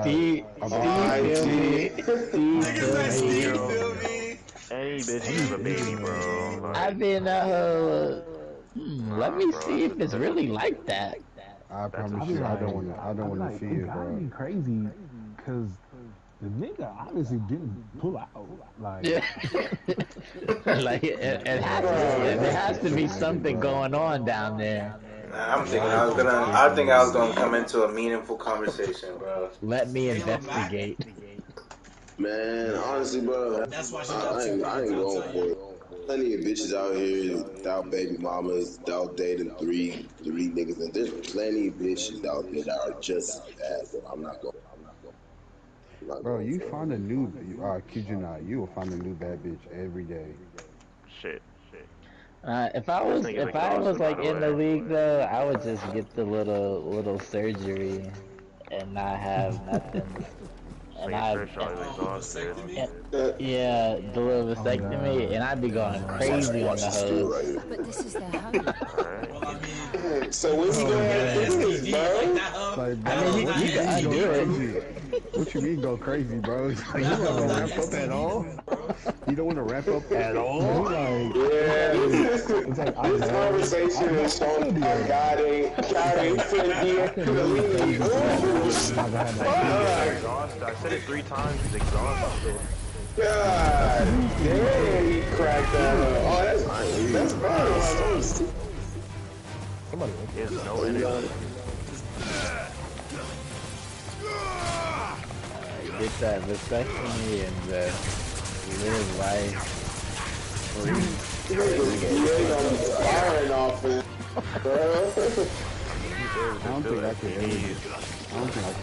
See, feel me? Feel me? Any bitch is a baby, bro. I Like, been let me bro, see if it's really like that. I that's promise a you, shame. I don't want to see It it, gotta bro. be crazy, cause the nigga obviously didn't pull out. Like, Yeah. Like it has to, there has to be something going on down there. Nah, I think I was gonna come into a meaningful conversation, bro. Let me investigate. Man, honestly, bro, That's why she got two I kids, ain't I'll going tell for you. it. Plenty of bitches out here without baby mamas, without dating three niggas, and there's plenty of bitches out there that are just as bad. Bro. I'm not Bro, going you for find a it. new, kid you not, you will find a new bad bitch every day. Shit. This nigga's If I was exhausted, by like the in the way. league though, I would just get the little surgery and not have nothing. This And nigga's I Chris Shaw is exhausted. and, yeah, the little oh vasectomy, and I'd be going crazy on Watch the this dude hoes. right here. But this is their home. Alright. Well, I mean, So when you gonna have kids, STD, bro? like that, Like, I bro, mean, what you you can mean go undo it. crazy? What you mean go crazy, bro? Like, you that don't want to not ramp up at all? STD, bro. You don't want to ramp up at all? like, Yeah, it's like I this conversation is showing how God ain't sent I can really say me. this Ooh, I'm not gonna have This nigga's fuck. exhausted. I said it 3 times. He's exhausted. God damn, he cracked that up. Oh, that's bad. somebody. He has no energy. Get that vasectomy and live life free. You ain't gonna be firing off it, bro. I don't think I could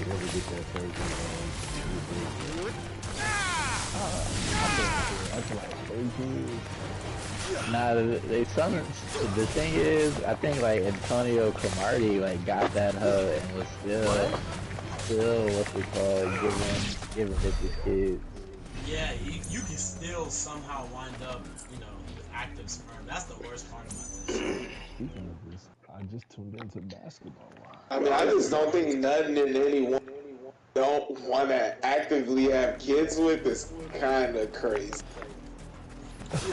ever get that surgery, I feel like 3 kids. Nah, the thing is, I think like Antonio Cromartie like got that hoe and was still what's it called, giving it to kids. Yeah, you can still somehow wind up, with active sperm. That's the worst part about this shit. Speaking of this, I just tuned into basketball. I mean, I just don't think nothing in anyone don't want to actively have kids with is kind of crazy. Let's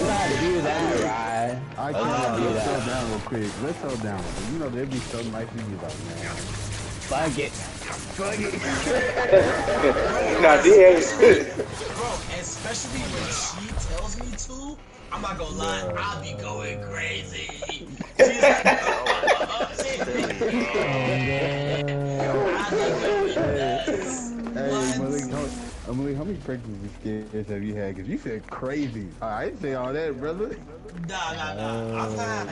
not do that, Ryan. I can't let's slow down real quick. Let's slow down. You know, there'd be so nice to be like, man. Fuck it. Nah, Bro, especially when she tells me to, I'm not gonna lie, I'll be going crazy. She's like, Malik, how many pregnancy scares have you had? Because you said crazy. I didn't say all that, brother. Nah. I've had.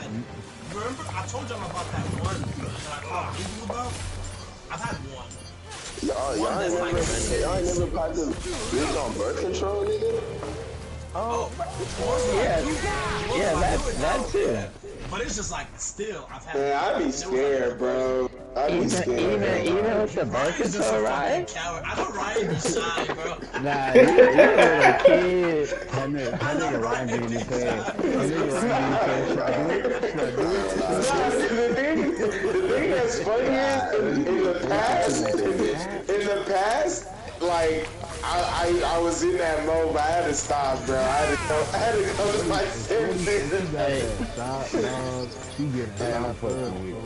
Remember, I told y'all about that one that I called Google about? I've had one. Y'all ain't never popped the bitch on birth control, nigga? That too. But it's just like, still, I've had. Man, I'd be scared, bro. I'd be scared. Even with the birth Ryan's just a control, fucking Ryan. coward. I know Ryan be shy, bro. Nah, you a kid. That nigga Ryan being his head. That nigga Ryan being his head. The thing that's funny is, in the past, like, I was in that mode, but I had to stop, bro. I had to go to my senses. Stop, dog. She getting half fucking weak.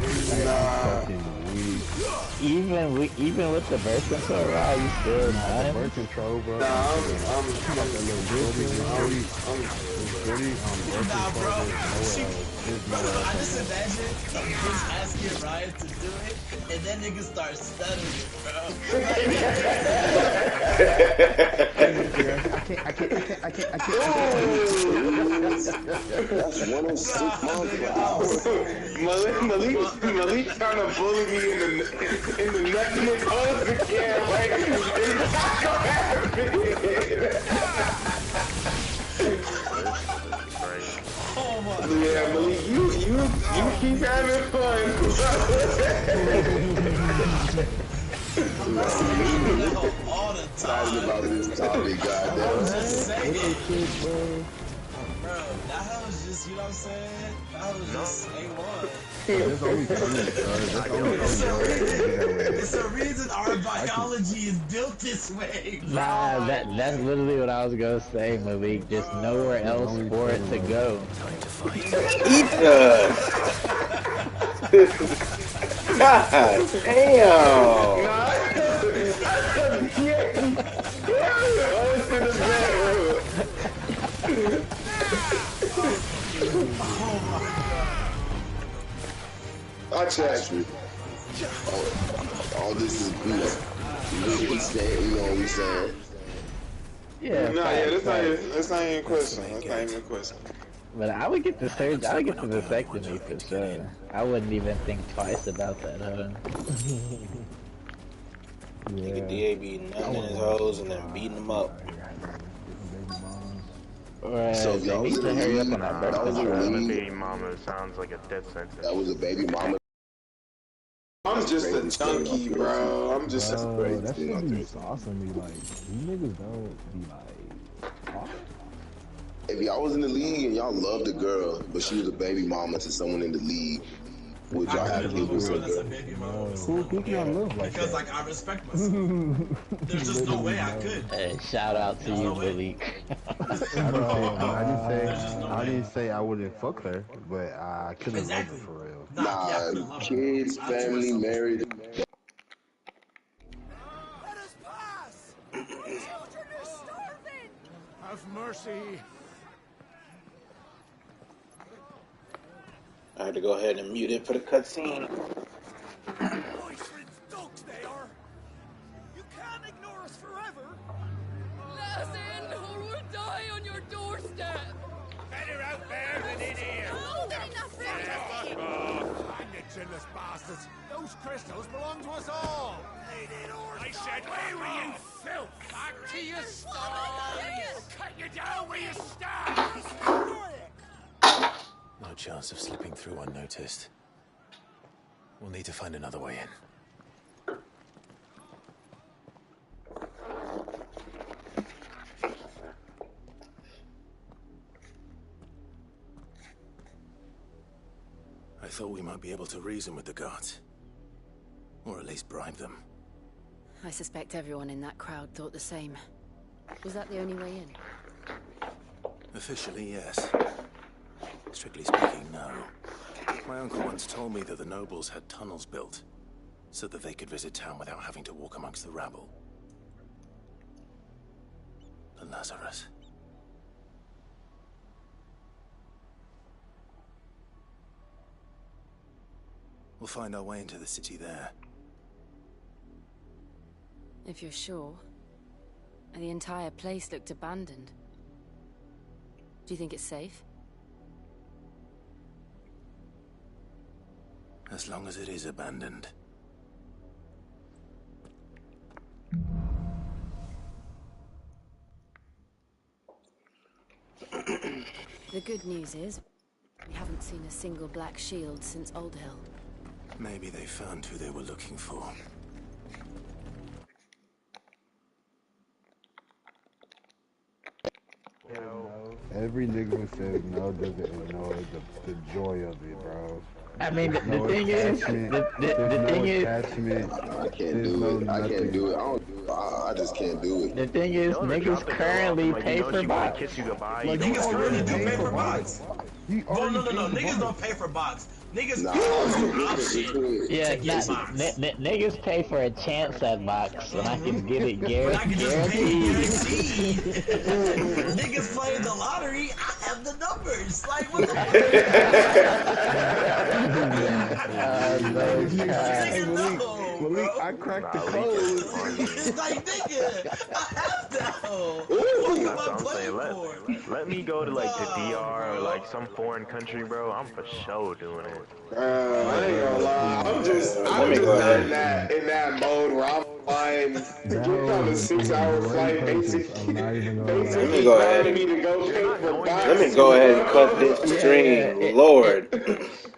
Even with the birth control, Ryan, you still not. Birth control, bro. Nah, I'm Nah, bro. I just imagine just asking Ryan to do it, and that nigga starts stuttering, bro. I can't. That's 106 months. Malik trying to bully me in the nothing close again. Like, it's not gonna happen. Oh my Yeah, Malik, you keep having fun. all the Talking time. about this topic, I was goddamn. just saying. Bro, that was just, you know what I'm saying? That was just A1. There's only It's a reason our biology is built this way, bro. Nah, that's literally what I was gonna say, Malik. Just nowhere else for it to go. Eat the. God damn. I checked. All this is, you know, we saying, you know what we saying? Yeah. No, yeah, that's not even a question. That's not even a question. But I would get the surgery. I would get the vasectomy for sure. I wouldn't even think twice about that, huh? Nigga DA be nutting his hoes and then beating them up. Or So they need to hurry up on that birth that was a control. Baby mama sounds like a death sentence. That was a baby mama. I'm just a junkie, bro. I'm just a That shit be saucing me. Like, you niggas don't be like, If y'all was in the league and y'all loved a girl, but she was a baby mama to someone in the league, would y'all have kids with her? That's a baby mama. Who can live like Because, that? like, I respect myself. There's just no way I could. Hey, shout out to you, Malik. I didn't say I wouldn't fuck her, but I couldn't love her for real. Nah, kids, family, married. Let us pass! Children are starving! Have mercy. I had to go ahead and mute it for the cutscene. Boyfriend's dogs they are! You can't ignore us forever! Let us in or we'll die on your doorstep! Better out there than in here. More than enough room to Fuck off. Hang it, chinless bastards. Those crystals belong to us all. I said, where were you, filth? Back to your stalls. Cut you down where you stand. No chance of slipping through unnoticed. We'll need to find another way in. I thought we might be able to reason with the guards. Or at least bribe them. I suspect everyone in that crowd thought the same. Was that the only way in? Officially, yes. Strictly speaking, no. My uncle once told me that the nobles had tunnels built, so that they could visit town without having to walk amongst the rabble. The Lazarus. We'll find our way into the city there. If you're sure. The entire place looked abandoned. Do you think it's safe? As long as it is abandoned. The good news is, we haven't seen a single black shield since Old Hill. Maybe they found who they were looking for. Every nigga who says no doesn't ignore the joy of it, bro. I mean, the thing is, the thing is, I can't do it. I can't do it. I just can't do it. the thing is, niggas currently pay for box. Like, niggas currently do pay for box. No, niggas don't pay for box. Niggas pay for option. Yeah, to get box. niggas pay for a chance at box, and I can get it But I can just pay guaranteed. guaranteed. Niggas playing the lottery, I have the numbers. Like, what the Nigga, no. Malik, I cracked the code. It's like, nigga, I have that. What am I playing for? Let me go to like the DR or like some foreign country, bro. I'm for sure doing it. I ain't gonna lie. I'm just not in that mode where I'm flying. Get on a 6-hour flight, basically. Let me go ahead. Me to go pay for box. Let me go ahead and cut this stream, Lord.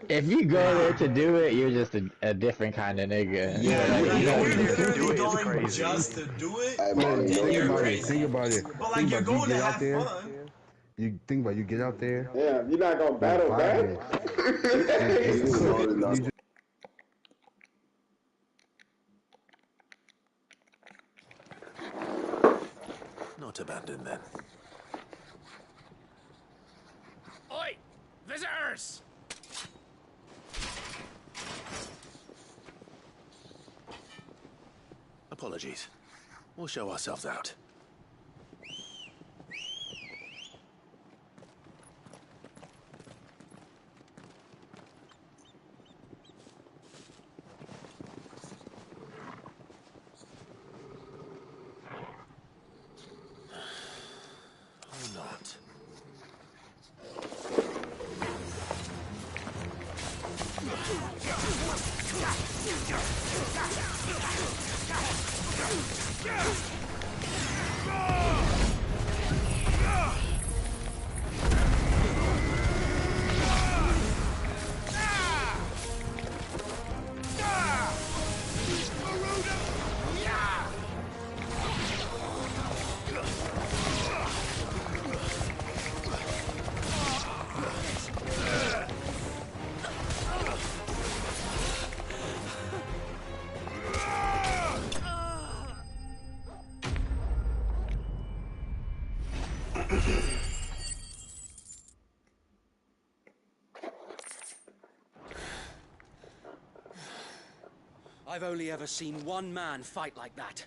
If you go there to do it, you're just a different kind of nigga. Yeah, you're literally It's going crazy. just to do it, Hey, then man, you're Think crazy. about it. But like, you're going to have fun. You think about it, you get out there. Yeah, you're not gonna battle back. Not abandoned then. Oi! Visitors! Apologies. We'll show ourselves out. Or not. I've only ever seen one man fight like that.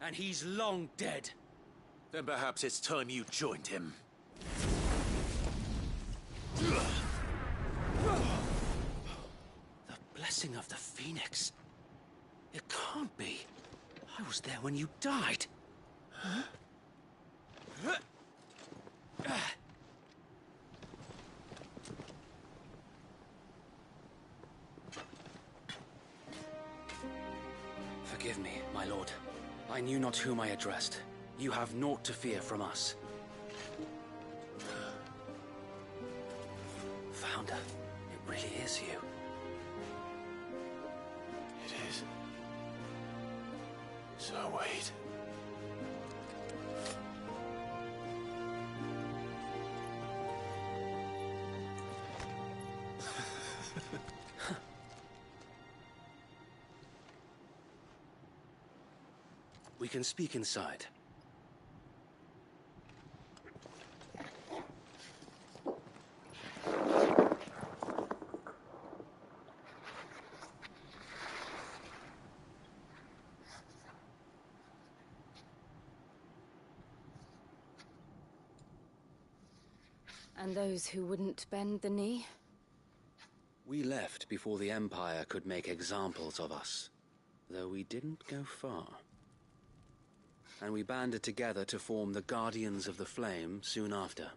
And he's long dead. Then perhaps it's time you joined him. The blessing of the Phoenix. It can't be. I was there when you died. Huh? Forgive me, my lord. I knew not whom I addressed. You have naught to fear from us. Founder, it really is you. It is. So wait. We can speak inside. And those who wouldn't bend the knee? We left before the Empire could make examples of us, though we didn't go far. And we banded together to form the Guardians of the Flame soon after.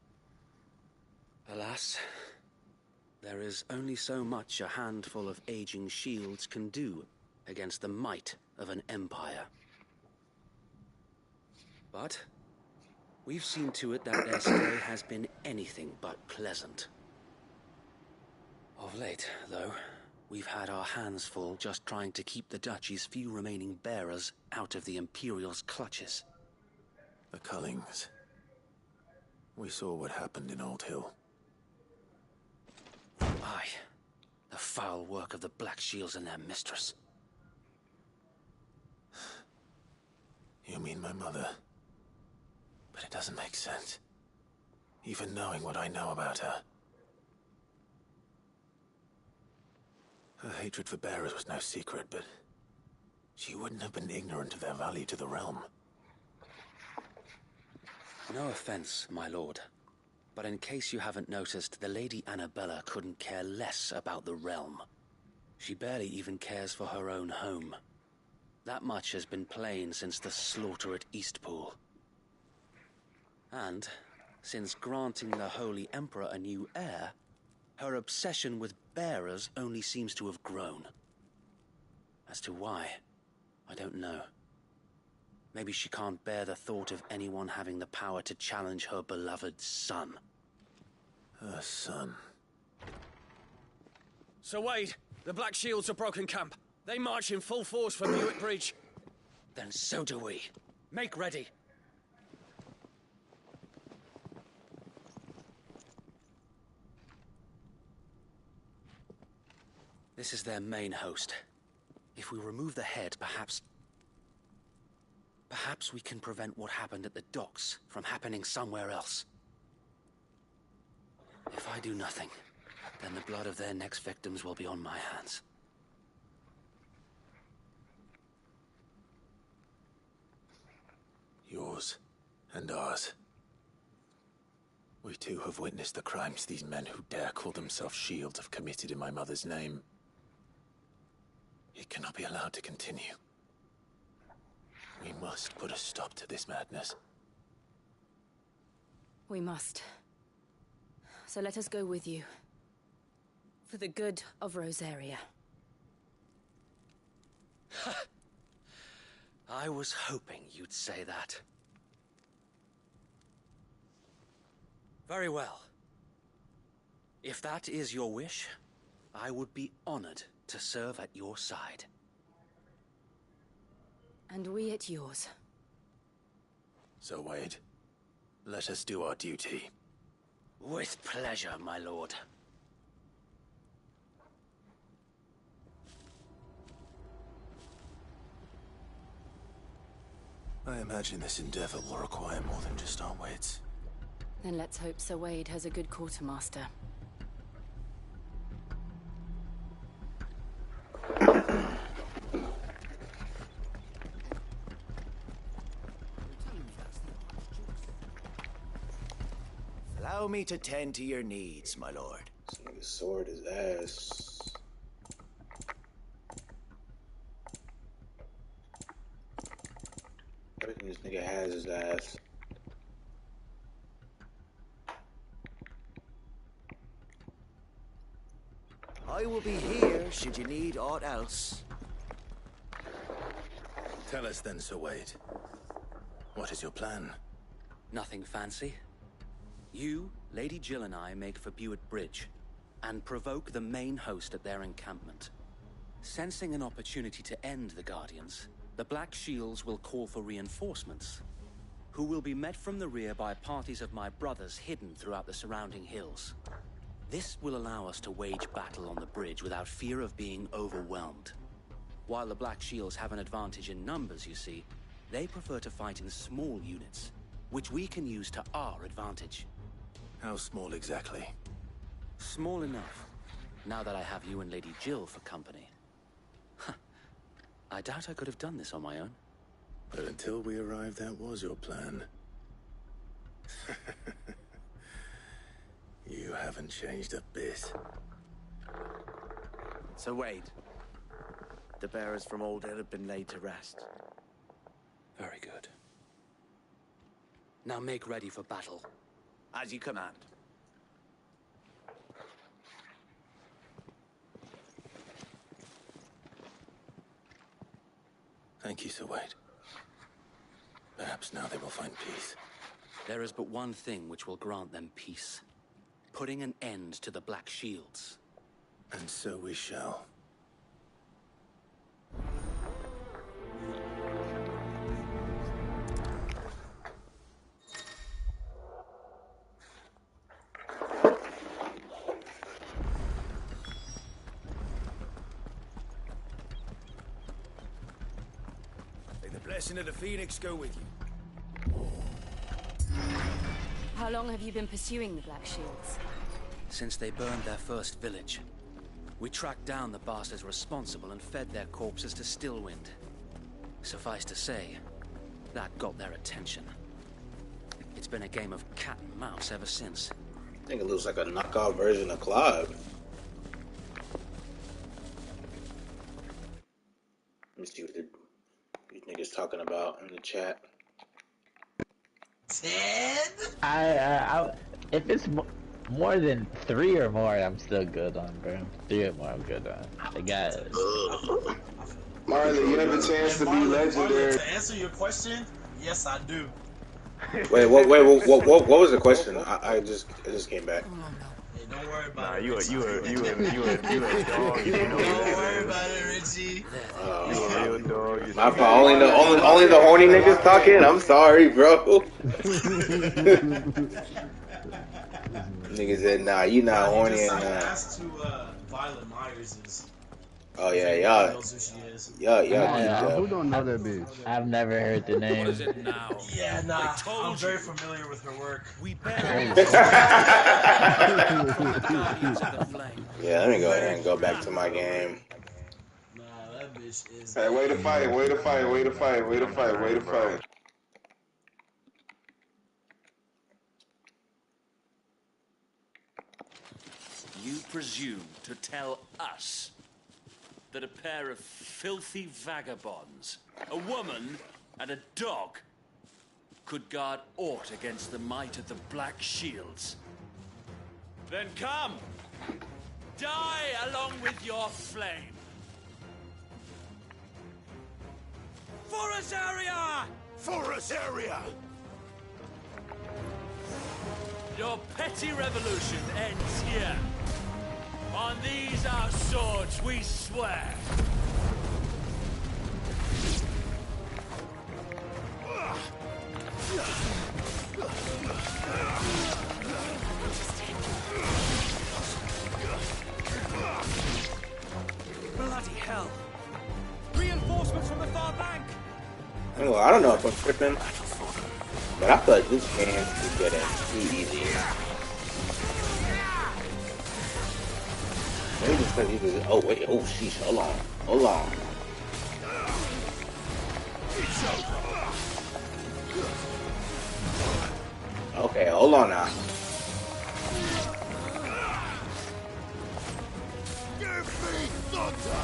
Alas, there is only so much a handful of aging shields can do against the might of an empire. But we've seen to it that their stay has been anything but pleasant. Of late, though, we've had our hands full just trying to keep the Duchy's few remaining bearers out of the Imperial's clutches. The Cullings. We saw what happened in Old Hill. Aye. The foul work of the Black Shields and their mistress. You mean my mother? But it doesn't make sense. Even knowing what I know about her. Her hatred for bearers was no secret, but she wouldn't have been ignorant of their value to the realm. No offense, my lord, but in case you haven't noticed, the Lady Annabella couldn't care less about the realm. She barely even cares for her own home. That much has been plain since the slaughter at Eastpool. And, since granting the Holy Emperor a new heir, her obsession with bearers only seems to have grown. As to why, I don't know. Maybe she can't bear the thought of anyone having the power to challenge her beloved son. Her son. Sir Wade, the Black Shields have broken camp. They march in full force for Buick Bridge. Then so do we. Make ready. This is their main host. If we remove the head, perhaps we can prevent what happened at the docks from happening somewhere else. If I do nothing, then the blood of their next victims will be on my hands. Yours and ours. We too have witnessed the crimes these men who dare call themselves shields have committed in my mother's name. It cannot be allowed to continue. We must put a stop to this madness. We must. So let us go with you. For the good of Rosaria. I was hoping you'd say that. Very well. If that is your wish, I would be honored to serve at your side. And we at yours. So, Wade, let us do our duty. With pleasure, my lord. I imagine this endeavor will require more than just our wits. Then let's hope Sir Wade has a good quartermaster. Allow me to tend to your needs, my lord. This nigga's sword is ass. Everything this nigga has is ass. I will be here should you need aught else. Tell us then, Sir Wade. What is your plan? Nothing fancy. You, Lady Jill and I make for Buett Bridge and provoke the main host at their encampment. Sensing an opportunity to end the Guardians, the Black Shields will call for reinforcements, who will be met from the rear by parties of my brothers hidden throughout the surrounding hills. This will allow us to wage battle on the bridge without fear of being overwhelmed. While the Black Shields have an advantage in numbers, you see, they prefer to fight in small units, which we can use to our advantage. How small exactly? Small enough, now that I have you and Lady Jill for company. I doubt I could have done this on my own. But until we arrived, that was your plan. You haven't changed a bit. Sir Wade, the bearers from Old Hill have been laid to rest. Very good. Now make ready for battle. As you command. Thank you, Sir Wade. Perhaps now they will find peace. There is but one thing which will grant them peace. Putting an end to the Black Shields. And so we shall. May the blessing of the Phoenix go with you. How long have you been pursuing the Black Shields? Since they burned their first village. We tracked down the bastards responsible and fed their corpses to Stillwind. Suffice to say, that got their attention. It's been a game of cat and mouse ever since. I think it looks like a knockout version of Clive. Let me see what these niggas talking about in the chat. 10? I if it's more than 3 or more, I'm still good on, bro. 3 or more, I'm good on. I got it. Marley, you have a chance to be legendary. To answer your question, yes, I do. Wait, what was the question? I just came back. Hey, don't worry about it. You a dog. You know Don't worry about it, Richie. You a real dog. My fault. Only the horny niggas talking. I'm sorry, bro. Niggas said, nah, you not horny Just enough. asked who Violet Myers is. Oh yeah, Everybody knows who she is. Who don't know that bitch? I've never heard the name. What is it now? Yeah, nah, I told I'm very you. familiar with her work. We Yeah, Guardians of the Flame. let me go ahead and go back to my game. Nah, that bitch is. Hey, way to fight, way to fight, way to fight, way to fight, way to fight. You presume to tell us that a pair of filthy vagabonds, a woman and a dog, could guard aught against the might of the Black Shields? Then come! Die along with your flame! For Azaria! For Azaria! Your petty revolution ends here. On these our swords we swear. Bloody hell! Reinforcements from the far bank! I don't know if I'm tripping, but I feel like this game is getting too easy. Maybe just because he was. Oh wait, oh sheesh, hold on, hold on. Okay, hold on now. Give me thunder!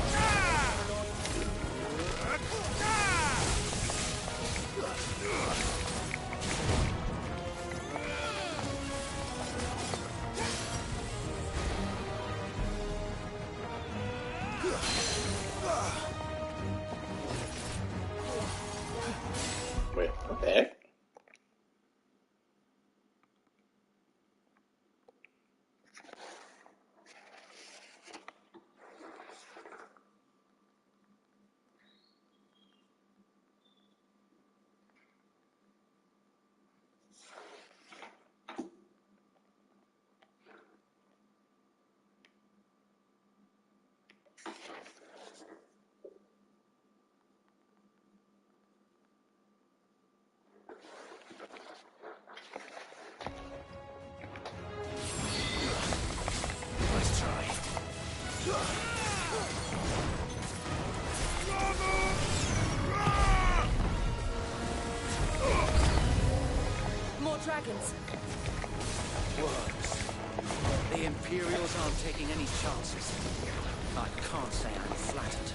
Wait, what the heck? Let's try. More dragons. Words. The Imperials aren't taking any chances. I can't say I'm flattered.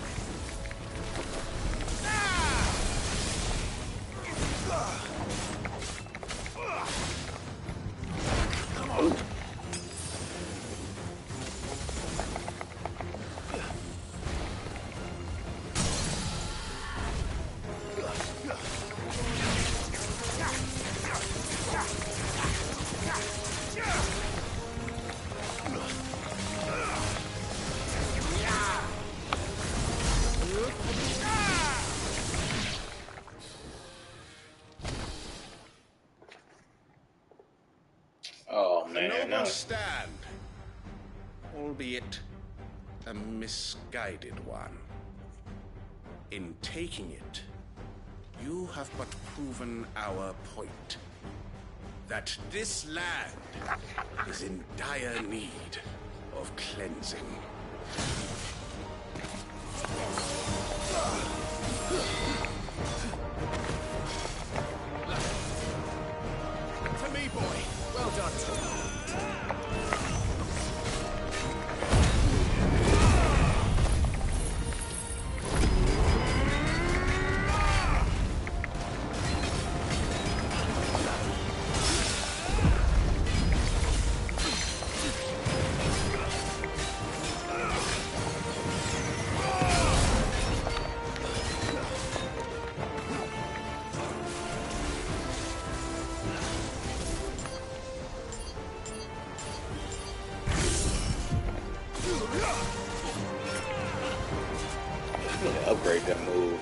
Come on. Oh A man, noble no. stand, albeit a misguided one. In taking it, you have but proven our point. That this land is in dire need of cleansing. To me, boy. Well done. I need to upgrade that move.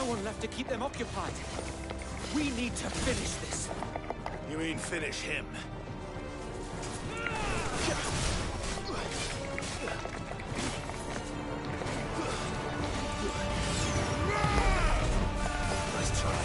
one left to keep them occupied. We need to finish this. You mean finish him? Nice try.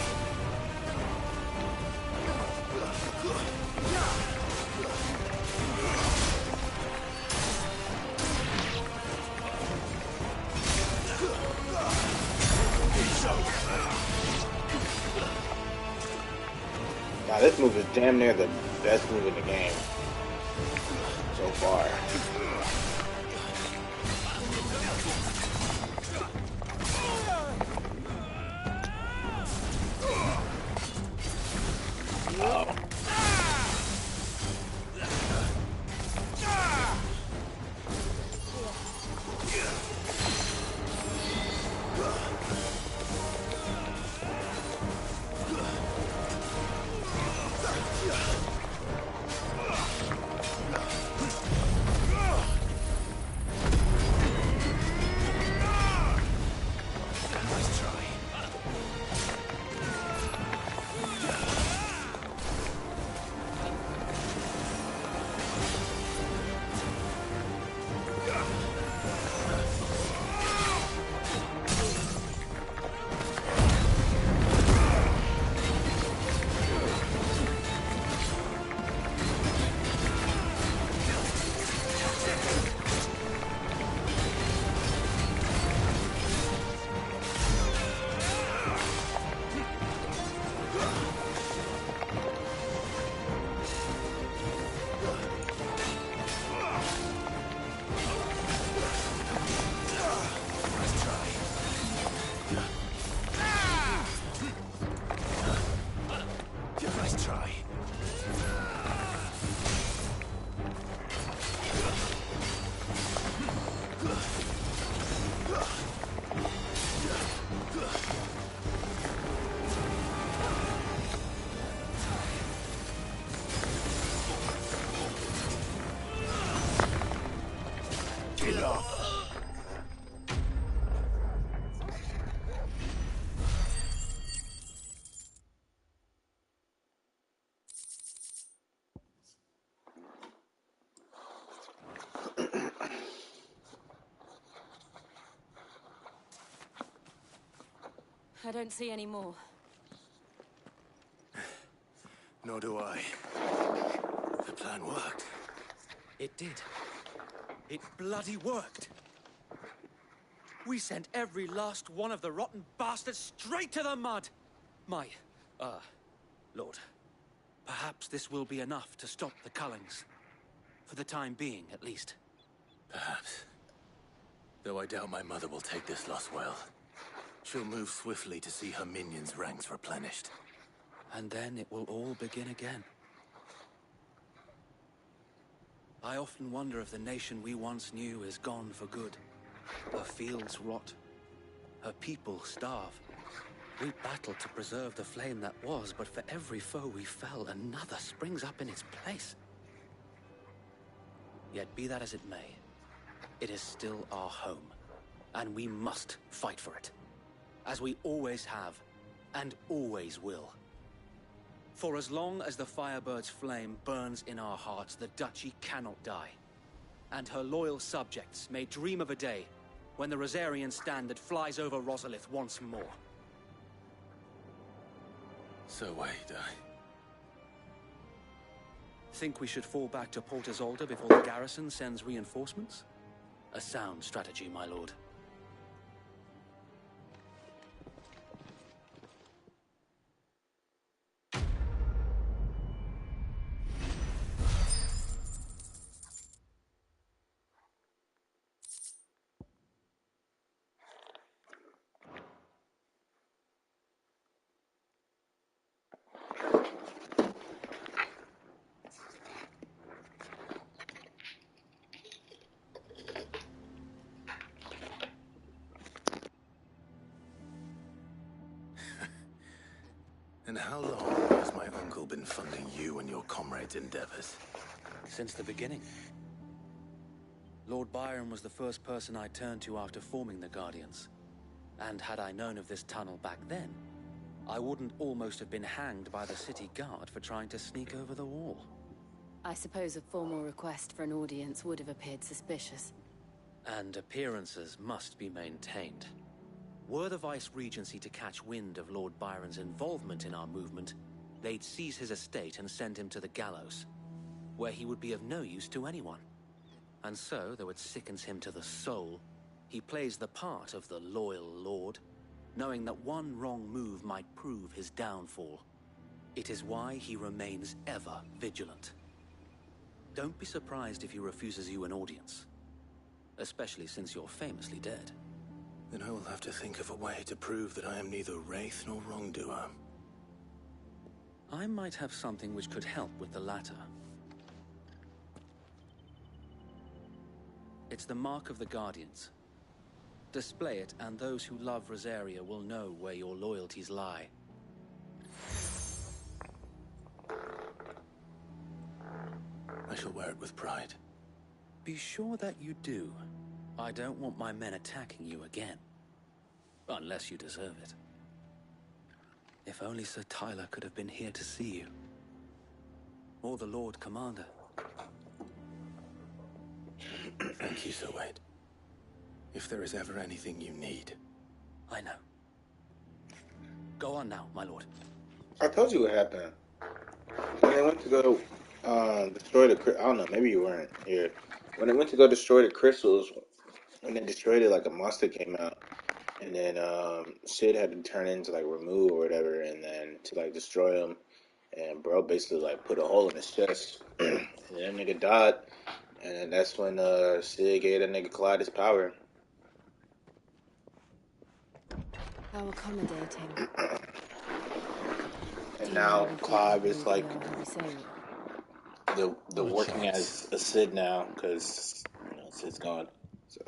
Now this move is damn near the best move in the game so far. Oh. I don't see any more. Nor do I. The plan worked. It did. It bloody worked. We sent every last one of the rotten bastards straight to the mud. My, Lord, perhaps this will be enough to stop the Cullings. For the time being, at least. Perhaps. Though I doubt my mother will take this loss well. She'll move swiftly to see her minions' ranks replenished. And then it will all begin again. I often wonder if the nation we once knew is gone for good. Her fields rot. Her people starve. We battled to preserve the flame that was, but for every foe we fell, another springs up in its place. Yet be that as it may, it is still our home, and we must fight for it. As we always have, and always will. For as long as the Firebird's flame burns in our hearts, the Duchy cannot die. And her loyal subjects may dream of a day when the Rosarian standard flies over Rosalith once more. So wait, Think we should fall back to Port Isolde before the garrison sends reinforcements? A sound strategy, my lord. And how long has my uncle been funding you and your comrades' endeavors? Since the beginning. Lord Byron was the first person I turned to after forming the Guardians. And had I known of this tunnel back then, I wouldn't almost have been hanged by the city guard for trying to sneak over the wall. I suppose a formal request for an audience would have appeared suspicious. And appearances must be maintained. Were the Vice-Regency to catch wind of Lord Byron's involvement in our movement, they'd seize his estate and send him to the gallows, where he would be of no use to anyone. And so, though it sickens him to the soul, he plays the part of the loyal lord, knowing that one wrong move might prove his downfall. It is why he remains ever vigilant. Don't be surprised if he refuses you an audience, especially since you're famously dead. Then I will have to think of a way to prove that I am neither wraith nor wrongdoer. I might have something which could help with the latter. It's the Mark of the Guardians. Display it, and those who love Rosaria will know where your loyalties lie. I shall wear it with pride. Be sure that you do. I don't want my men attacking you again. Unless you deserve it. If only Sir Tyler could have been here to see you. Or the Lord Commander. Thank you, Sir Wade. If there is ever anything you need. I know. Go on now, my lord. I told you what happened. When they went to go destroy the... I don't know, maybe you weren't here. When they went to go destroy the crystals, when they destroyed it, like a monster came out. And then Sid had to turn into like Remove or whatever, and then to like destroy him. And bro basically like put a hole in his chest. And then that nigga died. And that's when Sid gave that nigga Clyde his power. How accommodating. And now Clive is like the working as a Sid now because Sid's gone. So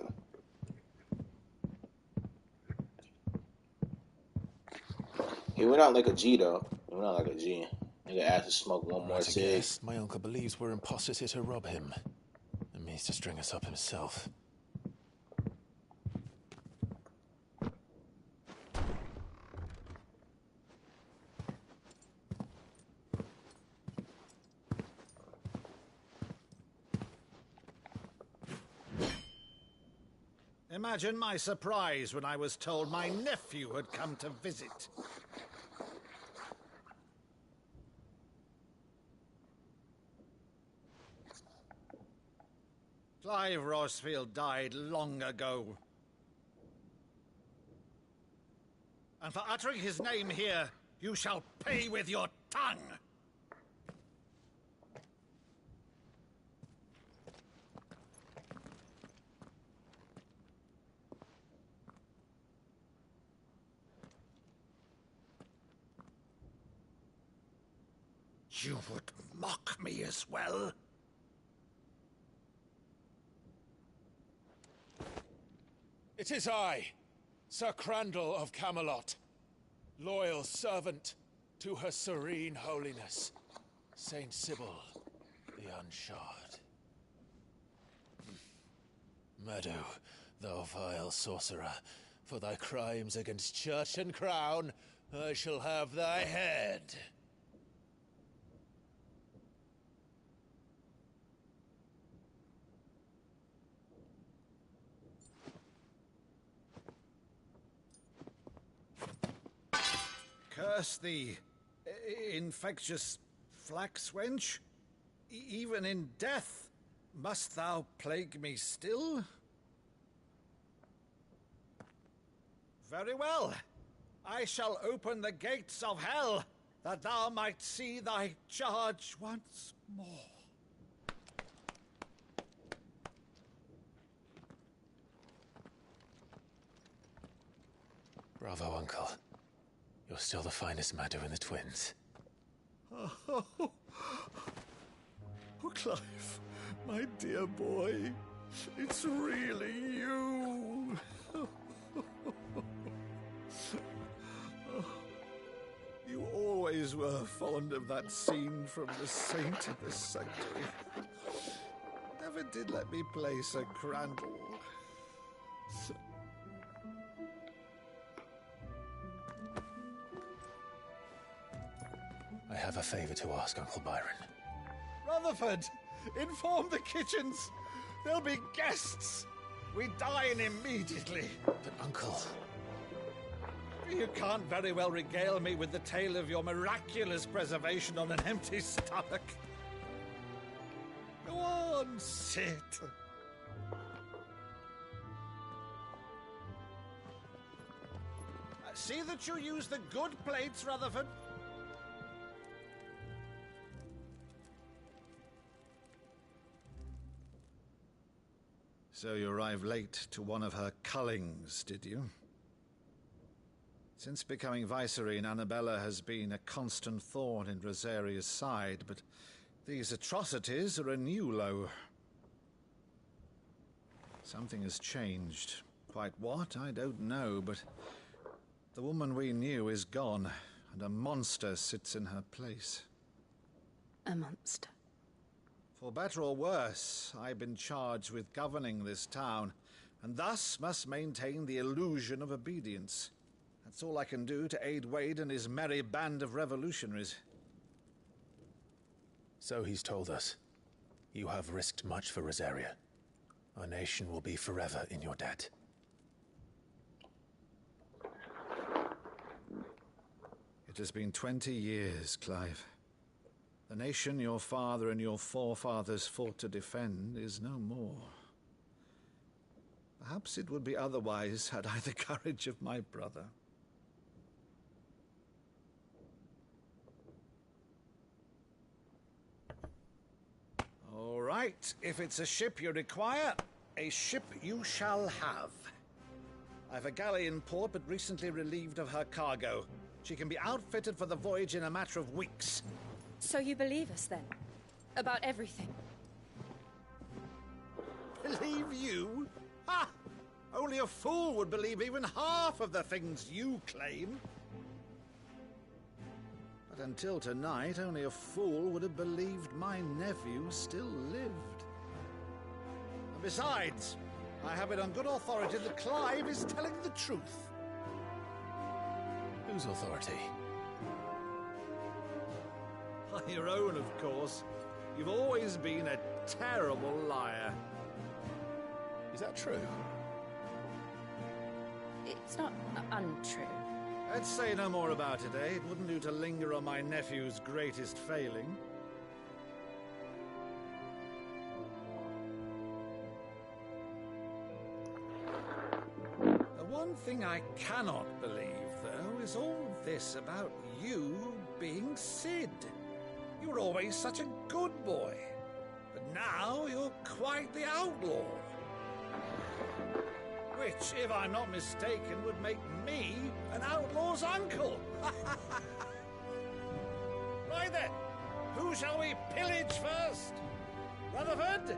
he went out like a G though. He went out like a G. Nigga asked to smoke one more cig. My uncle believes we're imposters here to rob him, and means to string us up himself. Imagine my surprise when I was told my nephew had come to visit. Clive Rosfield died long ago. And for uttering his name here, you shall pay with your tongue! You would mock me as well? It is I, Sir Crandall of Camelot, loyal servant to Her Serene Holiness, Saint Sybil the Unshod. Meadow, thou vile sorcerer, for thy crimes against church and crown, I shall have thy head. Curse thee, infectious flax wench. Even in death, must thou plague me still? Very well. I shall open the gates of hell, that thou might see thy charge once more. Bravo, Uncle. You're still the finest Meadow in the twins. Oh, Clive, my dear boy, it's really you. You always were fond of that scene from The Saint in the Sanctuary. Never did let me play Sir Crandall. have a favor to ask, Uncle Byron. Rutherford, inform the kitchens. There'll be guests. We dine immediately. But, Uncle... You can't very well regale me with the tale of your miraculous preservation on an empty stomach. Go on, sit. See that you use the good plates, Rutherford. So you arrived late to one of her cullings, did you? Since becoming Vicereine, Annabella has been a constant thorn in Rosaria's side, but these atrocities are a new low. Something has changed. Quite what, I don't know, but the woman we knew is gone, and a monster sits in her place. A monster? For better or worse, I've been charged with governing this town, and thus must maintain the illusion of obedience. That's all I can do to aid Wade and his merry band of revolutionaries. So he's told us. You have risked much for Rosaria. Our nation will be forever in your debt. It has been 20 years, Clive. The nation your father and your forefathers fought to defend is no more. Perhaps it would be otherwise had I the courage of my brother. All right, if it's a ship you require, a ship you shall have. I've a galley in port, but recently relieved of her cargo. She can be outfitted for the voyage in a matter of weeks. So you believe us, then? About everything? Believe you? Ha! Only a fool would believe even half of the things you claim. But until tonight, only a fool would have believed my nephew still lived. And besides, I have it on good authority that Clive is telling the truth. Whose authority? Your own, of course. You've always been a terrible liar. Is that true? It's not untrue. Let's say no more about it, eh? It wouldn't do to linger on my nephew's greatest failing. The one thing I cannot believe, though, is all this about you being Sid. You were always such a good boy, but now you're quite the outlaw. Which, if I'm not mistaken, would make me an outlaw's uncle. Right then, who shall we pillage first? Rutherford,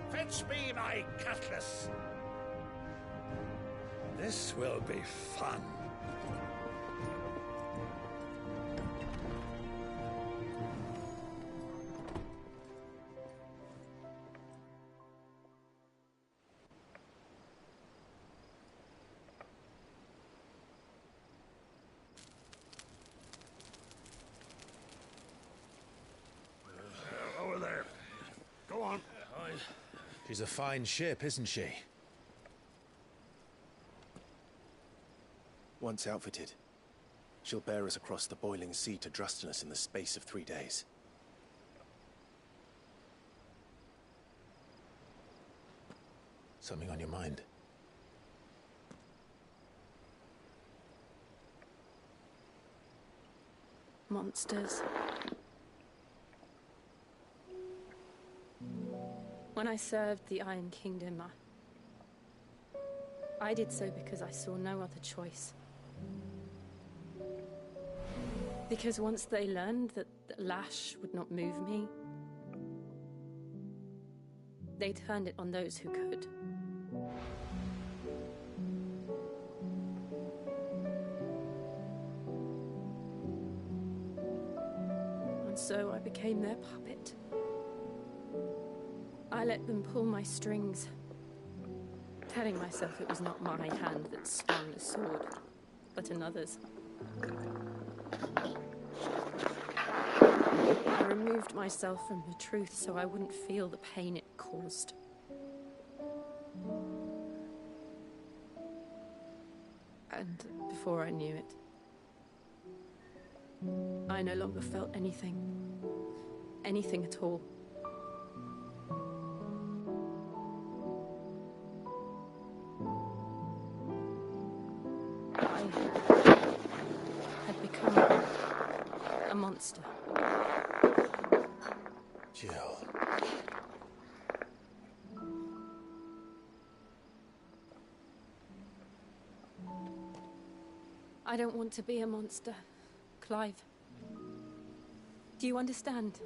fetch me my cutlass. This will be fun. Over there. Go on. She's a fine ship, isn't she? Once outfitted, she'll bear us across the boiling sea to Drustinus in the space of 3 days. Something on your mind? Monsters. When I served the Iron Kingdom, I did so because I saw no other choice. Because once they learned that the lash would not move me, they turned it on those who could. And so I became their puppet. I let them pull my strings, telling myself it was not my hand that swung the sword, but another's. removed myself from the truth so I wouldn't feel the pain it caused. And before I knew it, I no longer felt anything. Anything at all. I had become a monster. Jill. I don't want to be a monster, Clive. Do you understand?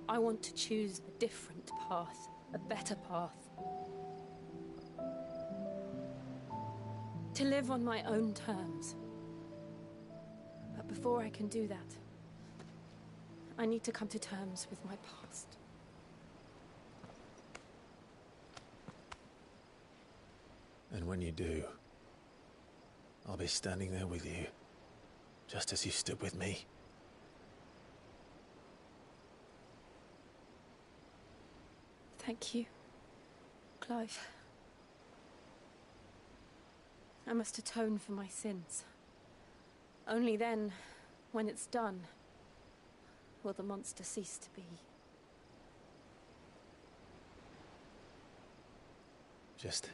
I want to choose a different path, a better path. To live on my own terms. But before I can do that, I need to come to terms with my past. And when you do, I'll be standing there with you, just as you stood with me. Thank you, Clive. I must atone for my sins. Only then, when it's done, will the monster cease to be. Just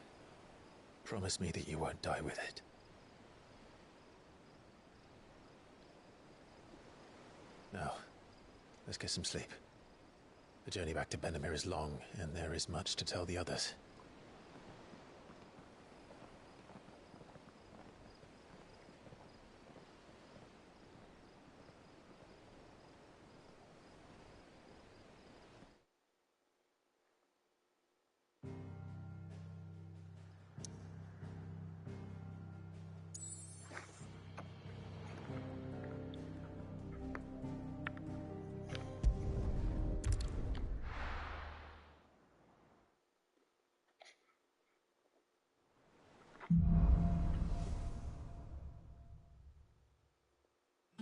promise me that you won't die with it. Now, let's get some sleep. The journey back to Benamir is long, and there is much to tell the others.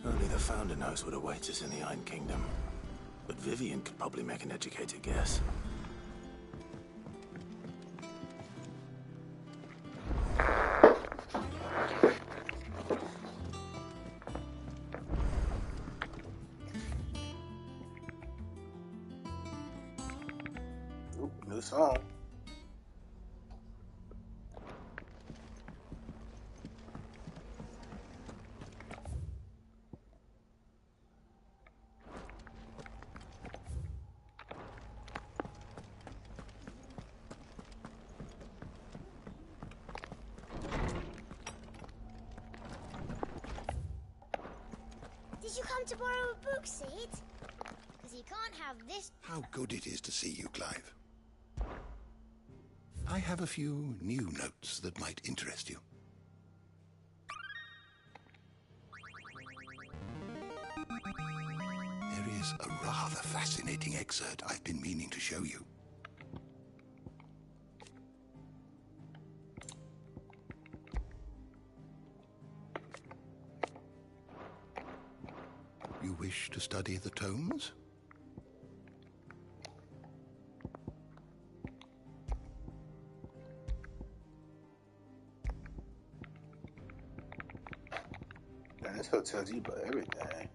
Only the Founder knows what awaits us in the Iron Kingdom. But Vivian could probably make an educated guess. Ooh, new song. Did you come to borrow a book, Sid? Because you can't have this. How good it is to see you, Clive. I have a few new notes that might interest you. There is a rather fascinating excerpt I've been meaning to show you. You wish to study the tomes? Man, this hotel tells you about everything.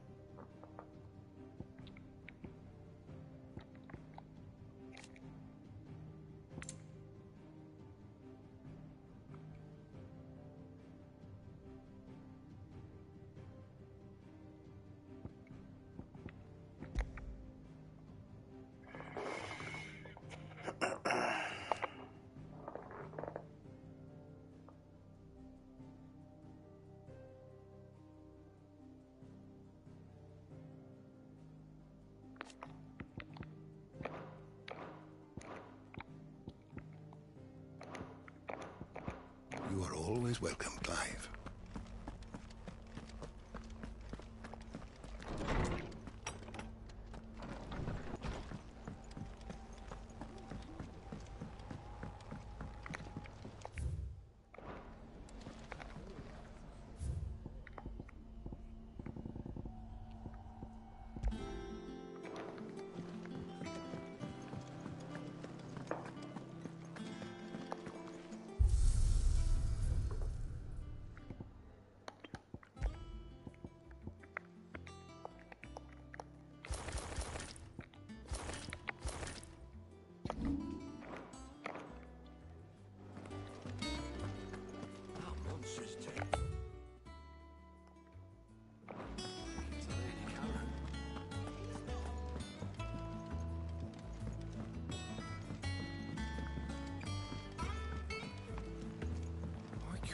You are always welcome, Clive.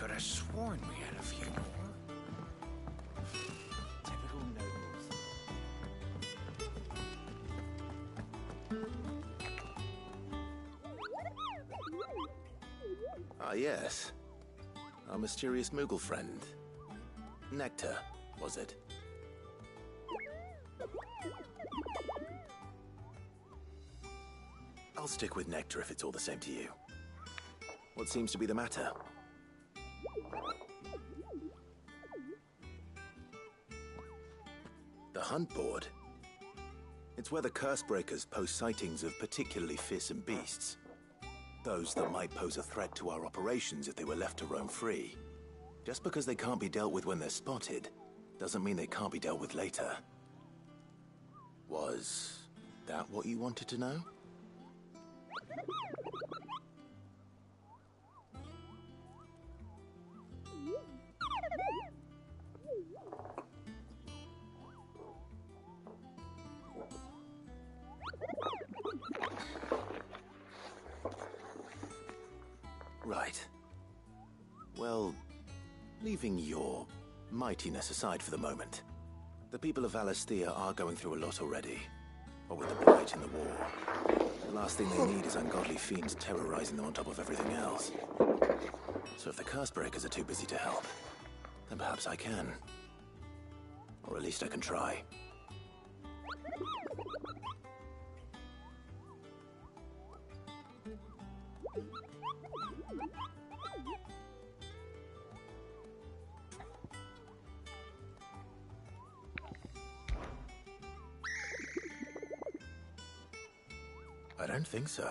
could have sworn we had a few more. Typical nobles. Ah, yes. Our mysterious Moogle friend. Nectar, was it? I'll stick with Nectar if it's all the same to you. What seems to be the matter? The hunt board? It's where the Cursebreakers post sightings of particularly fearsome beasts. Those that might pose a threat to our operations if they were left to roam free. Just because they can't be dealt with when they're spotted, doesn't mean they can't be dealt with later. Was that what you wanted to know? Right. Well, leaving your mightiness aside for the moment, the people of Valisthea are going through a lot already. Or with the Blight in the war. The last thing they need is ungodly fiends terrorizing them on top of everything else. So if the Cursebreakers are too busy to help, then perhaps I can. Or at least I can try. I don't think so.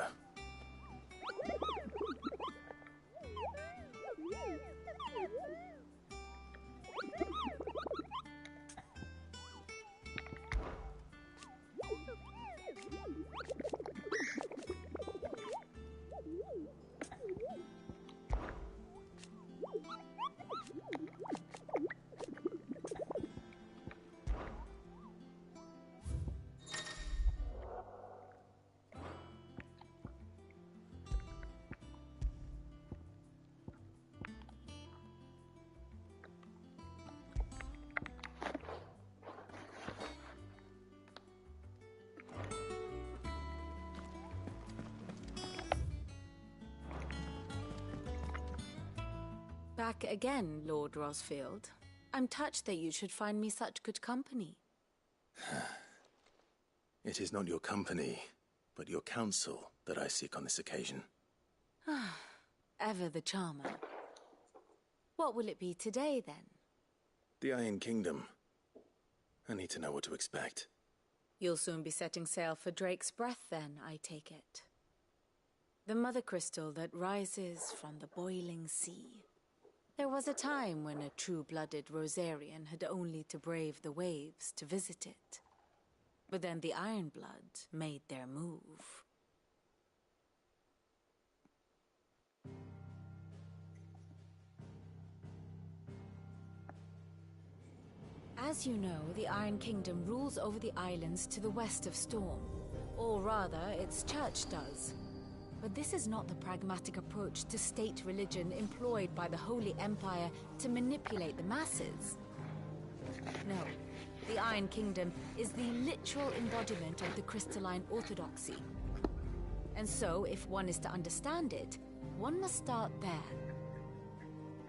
Back again, Lord Rosfield. I'm touched that you should find me such good company. It is not your company, but your counsel that I seek on this occasion. Ever the charmer. What will it be today, then? The Iron Kingdom. I need to know what to expect. You'll soon be setting sail for Drake's Breath, then, I take it. The mother crystal that rises from the boiling sea. There was a time when a true-blooded Rosarian had only to brave the waves to visit it. But then the Ironblood made their move. As you know, the Iron Kingdom rules over the islands to the west of Storm. Or rather, its church does. But this is not the pragmatic approach to state religion employed by the Holy Empire to manipulate the masses. No, the Iron Kingdom is the literal embodiment of the crystalline orthodoxy. And so, if one is to understand it, one must start there.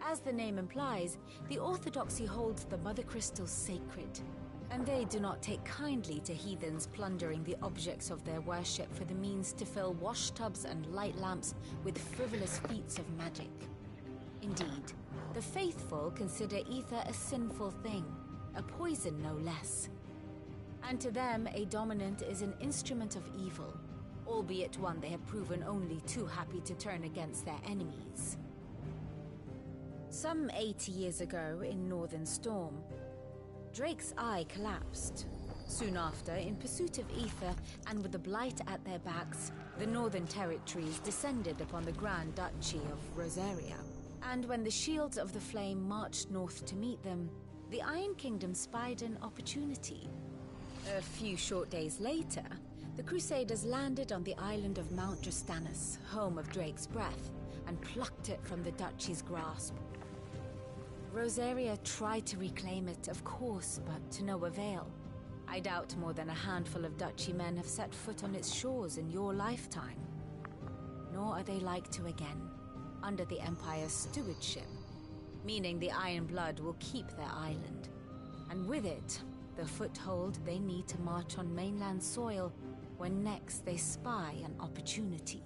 As the name implies, the orthodoxy holds the mother crystals sacred, and they do not take kindly to heathens plundering the objects of their worship for the means to fill washtubs and light lamps with frivolous feats of magic. Indeed, the faithful consider ether a sinful thing, a poison no less. And to them, a dominant is an instrument of evil, albeit one they have proven only too happy to turn against their enemies. Some 80 years ago in Northern Storm, Drake's eye collapsed. Soon after, in pursuit of ether and with the Blight at their backs, the Northern Territories descended upon the Grand Duchy of Rosaria. And when the Shields of the Flame marched north to meet them, the Iron Kingdom spied an opportunity. A few short days later, the Crusaders landed on the island of Mount Justanus, home of Drake's Breath, and plucked it from the Duchy's grasp. Rosaria tried to reclaim it, of course, but to no avail. I doubt more than a handful of duchy men have set foot on its shores in your lifetime. Nor are they like to again, under the Empire's stewardship, meaning the Iron Blood will keep their island. And with it, the foothold they need to march on mainland soil when next they spy an opportunity.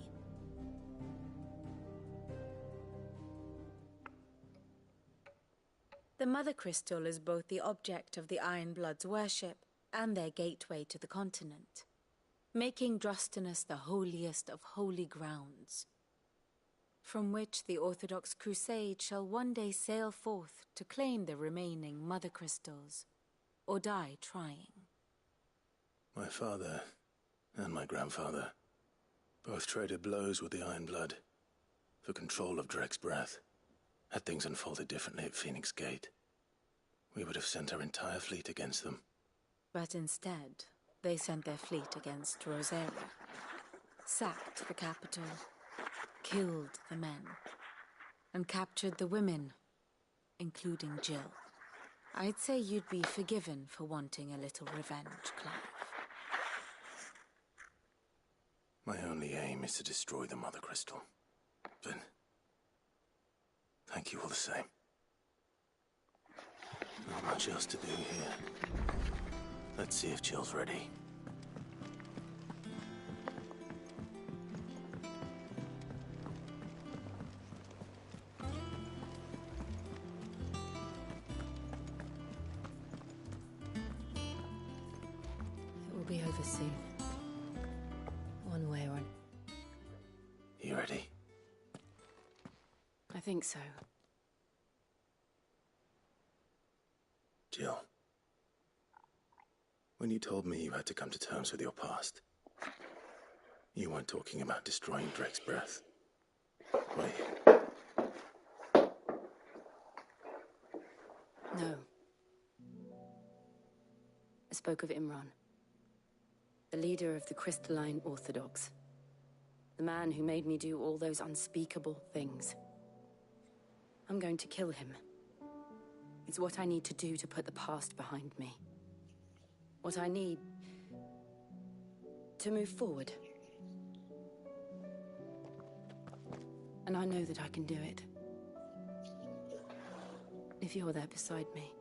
The Mother Crystal is both the object of the Iron Blood's worship and their gateway to the continent, making Drostanus the holiest of holy grounds, from which the Orthodox Crusade shall one day sail forth to claim the remaining Mother Crystals, or die trying. My father and my grandfather both traded blows with the Iron Blood for control of Drek's breath. Had things unfolded differently at Phoenix Gate, we would have sent our entire fleet against them. But instead, they sent their fleet against Rosaria, sacked the capital, killed the men, and captured the women, including Jill. I'd say you'd be forgiven for wanting a little revenge, Clive. My only aim is to destroy the Mother Crystal. But thank you all the same. Not much else to do here. Let's see if Jill's ready. It will be over soon. One way or another. You ready? I think so. Jill, when you told me you had to come to terms with your past, you weren't talking about destroying Drake's breath, were you? No. I spoke of Imran, the leader of the Crystalline Orthodox. The man who made me do all those unspeakable things. I'm going to kill him. It's what I need to do to put the past behind me. What I need to move forward. And I know that I can do it. If you're there beside me.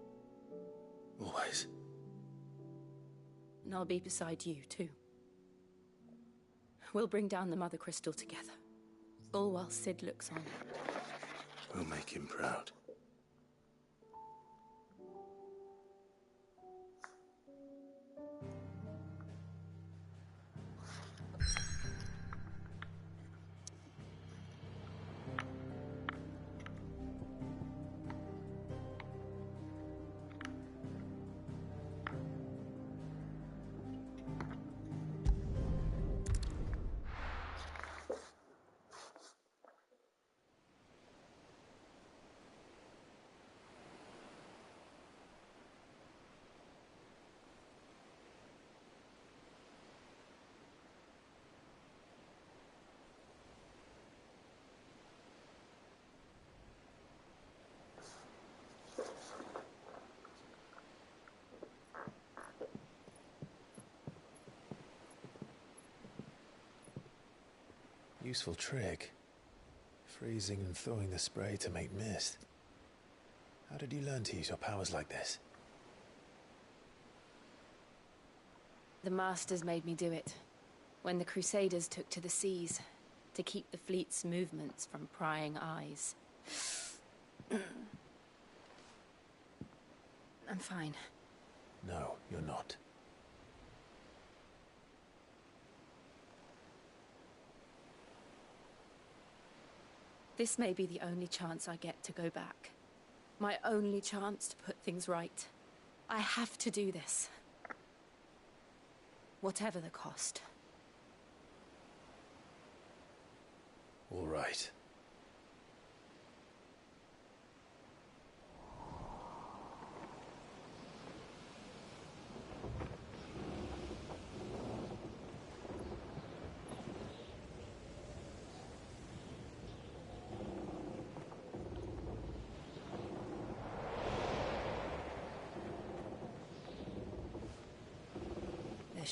Always. And I'll be beside you, too. We'll bring down the Mother Crystal together. All while Sid looks on. We'll make him proud. Useful trick. Freezing and thawing the spray to make mist. How did you learn to use your powers like this? The Masters made me do it. When the Crusaders took to the seas, to keep the fleet's movements from prying eyes. I'm fine. No, you're not. This may be the only chance I get to go back. My only chance to put things right. I have to do this. Whatever the cost. All right.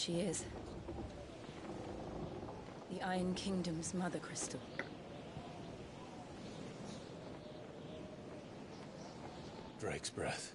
she is. The Iron Kingdom's mother crystal. Drake's breath.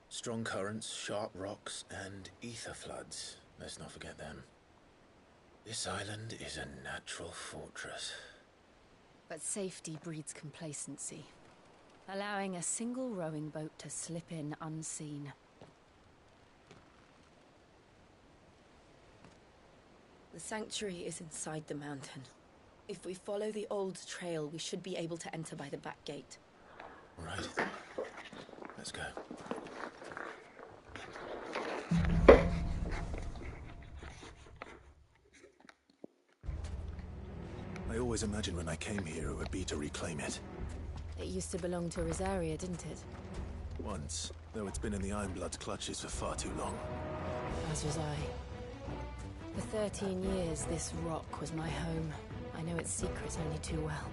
Strong currents, sharp rocks, and ether floods. Let's not forget them. This island is a natural fortress. But safety breeds complacency, allowing a single rowing boat to slip in unseen. The sanctuary is inside the mountain. If we follow the old trail, we should be able to enter by the back gate. Right. Let's go. I always imagined when I came here it would be to reclaim it. It used to belong to Rosaria, didn't it? Once, though it's been in the Ironblood's clutches for far too long. As was I. For 13 years, this rock was my home. I know its secrets only too well.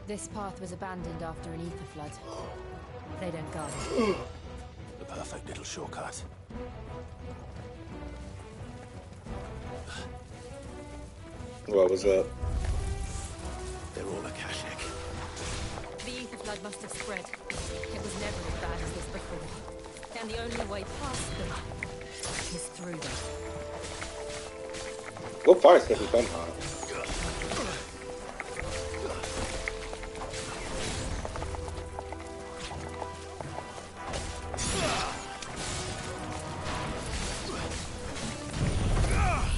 This path was abandoned after an ether flood. They don't guard it. The perfect little shortcut. What was up? They're all Akashic. The ether flood must have spread. It was never as bad as this before. And the only way past them is through them. What parts have we come on?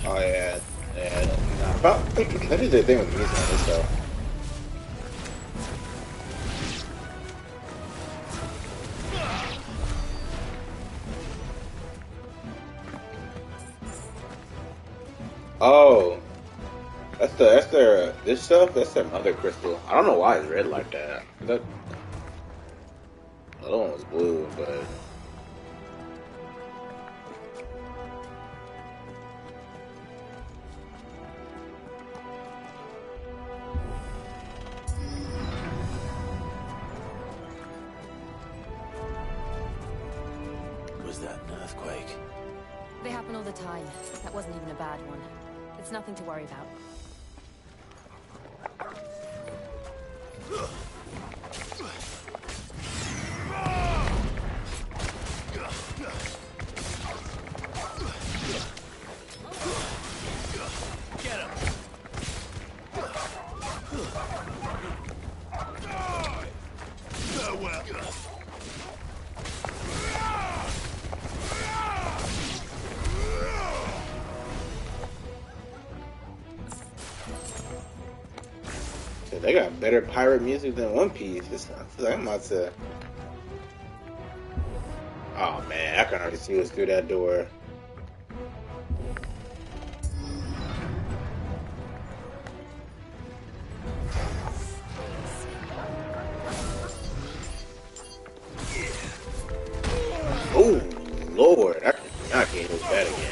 Oh yeah, nah, that is the thing with music on this though. Oh, that's their this stuff. That's their mother crystal. I don't know why it's red like that. The other one was blue, but. Was that an earthquake? They happen all the time. That wasn't even a bad one. It's nothing to worry about. Get him! Farewell! They got better pirate music than One Piece. I feel like I'm about to. Oh man, I can already see what's through that door. Oh Lord, I can't do that again.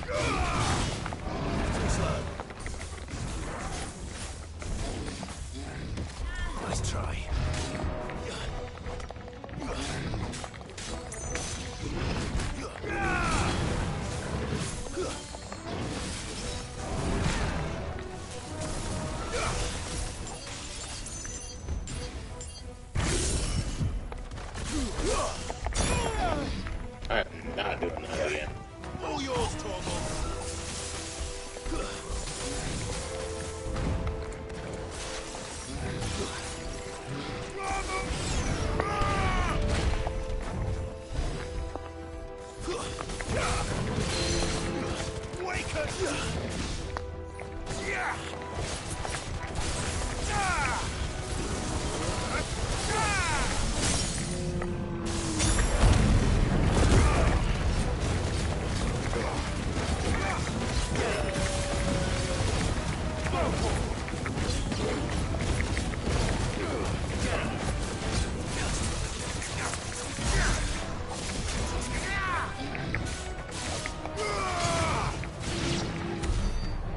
Too slow. Nice try. I'm not doing that again. All yours, Torgal. Wake up! Yeah!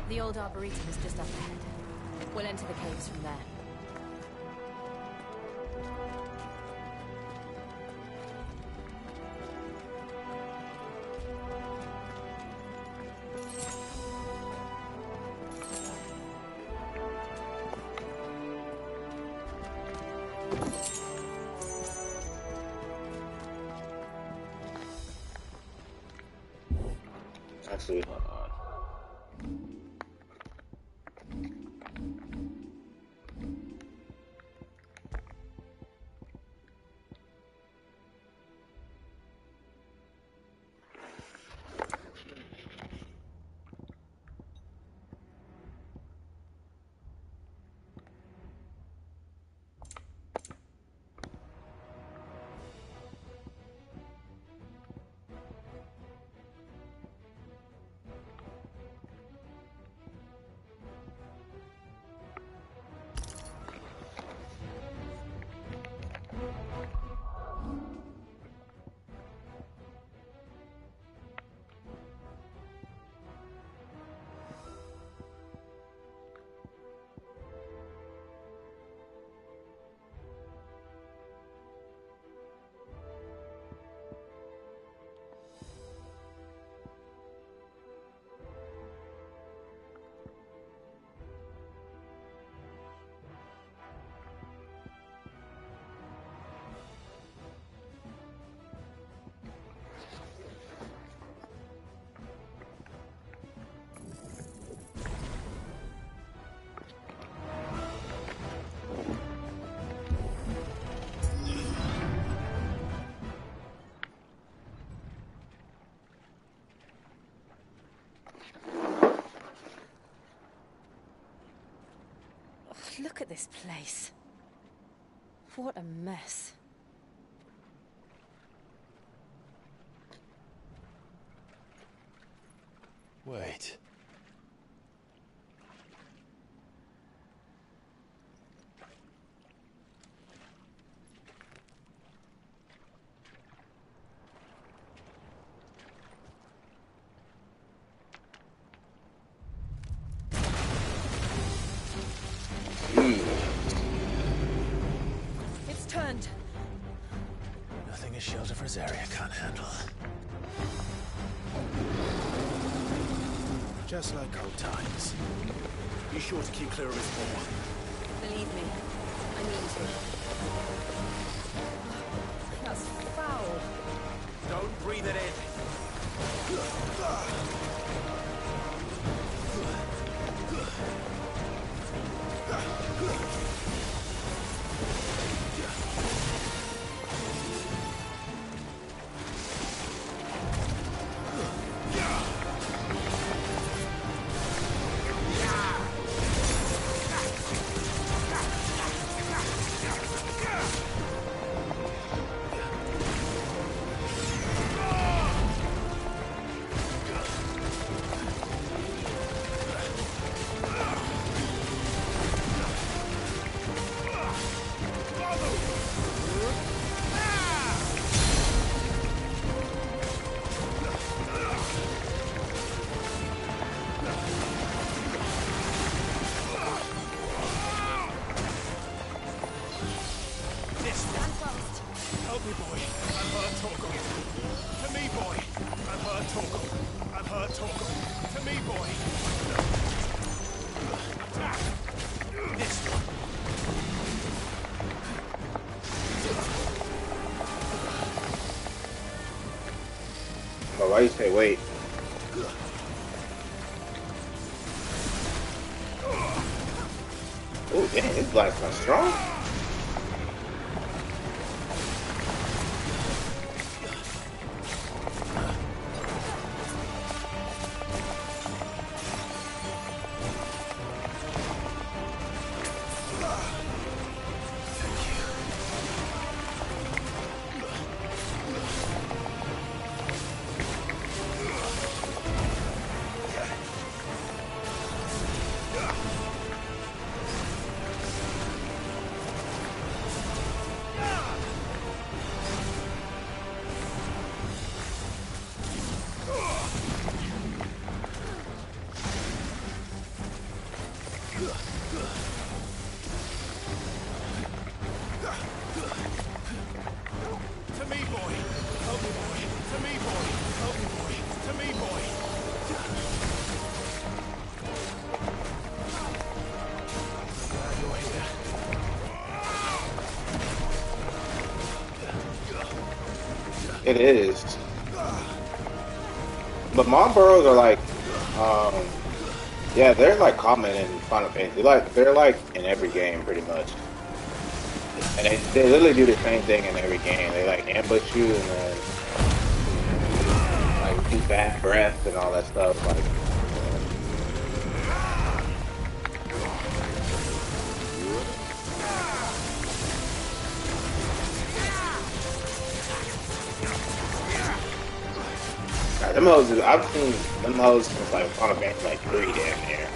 The old arboretum is just up ahead. We'll enter the caves from there. Actually, Look at this place. What a mess. Wait. It's turned. Nothing a shelter for Zarya can't handle. Just like old times. Be sure to keep clear of his paw. Believe me, I mean to. That's foul. Don't breathe it in. me, boy. This one. But why you say wait? Oh dang, this black's not strong. It is. But mob burrows are like, yeah, they're like common in Final Fantasy. They're like in every game pretty much. And they literally do the same thing in every game. They like ambush you and then like do fast breath and all that stuff. Like, them hoes, I've seen them hoes since like Final Fantasy like 3 damn near.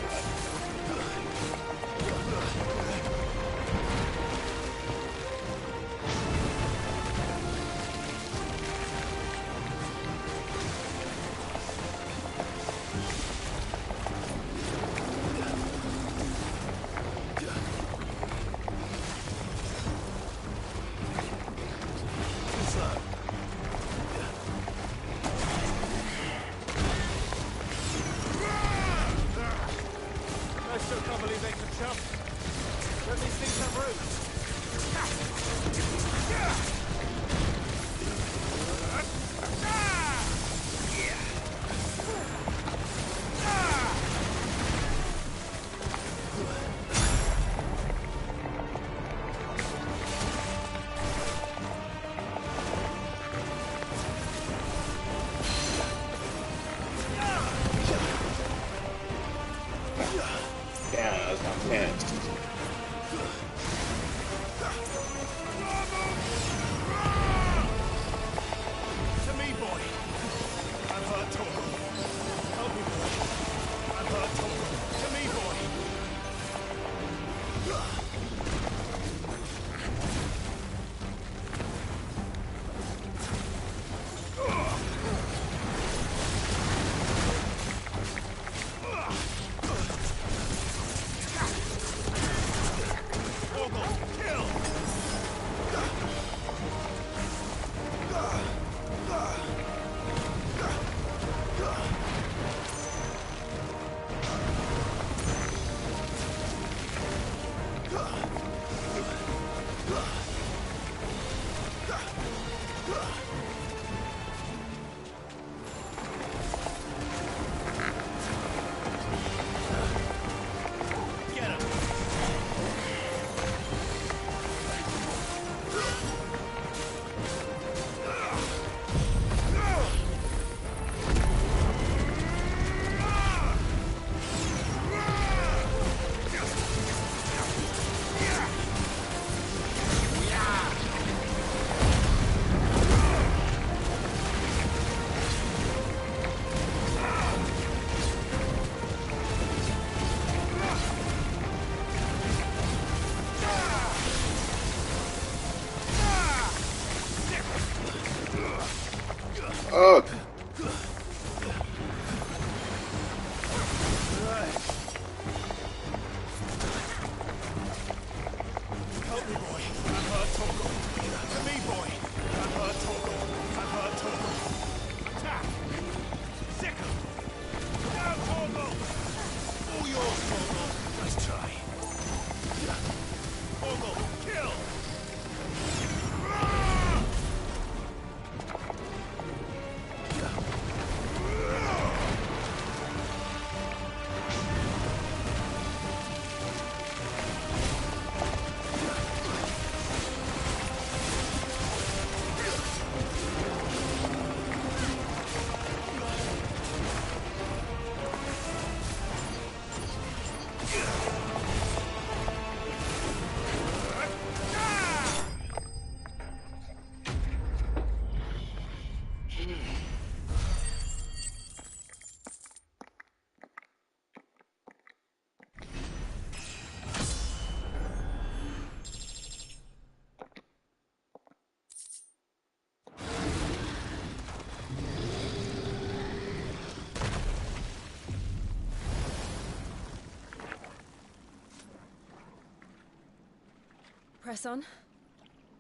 Press on.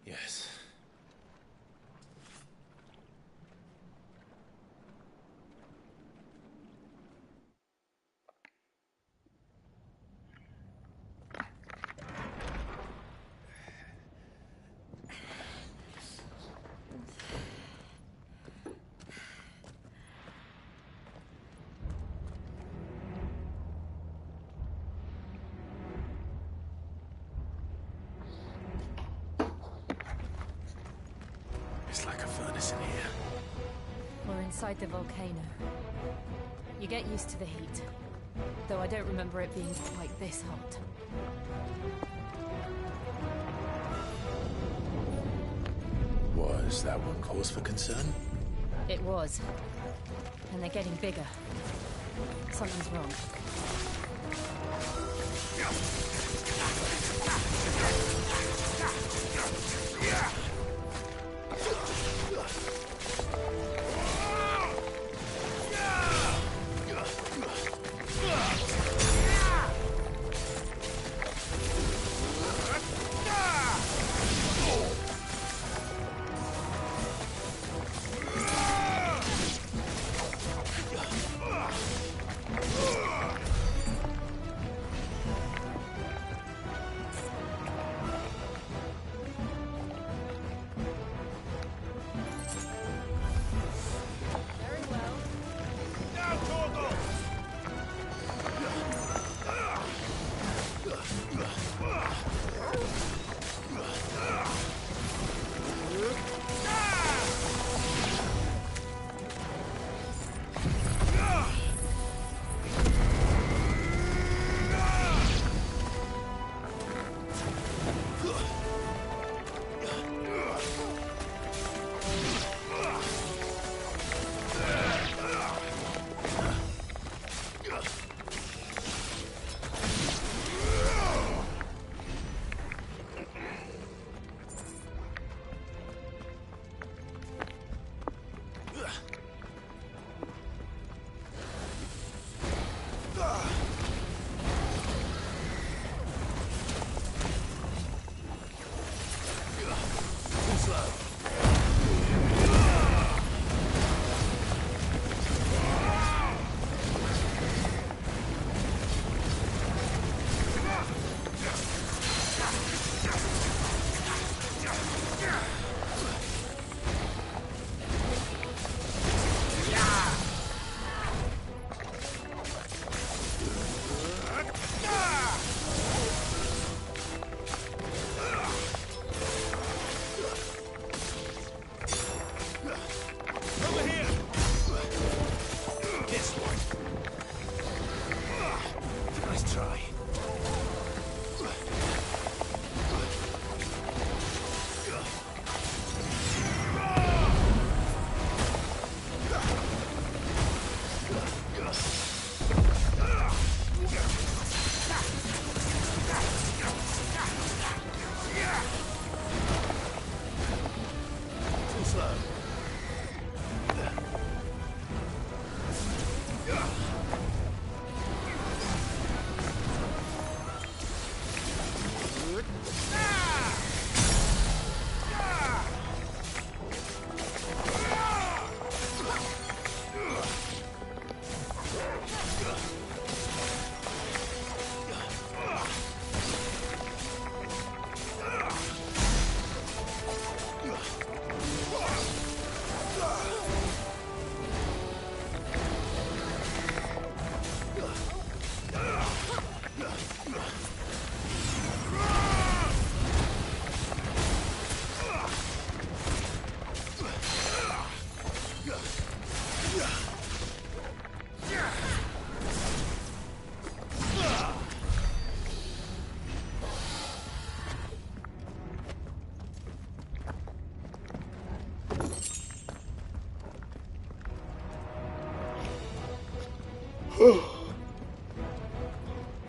Yes. It's like a furnace in here. We're inside the volcano. You get used to the heat. Though I don't remember it being quite this hot. Was that one cause for concern? It was. And they're getting bigger. Something's wrong.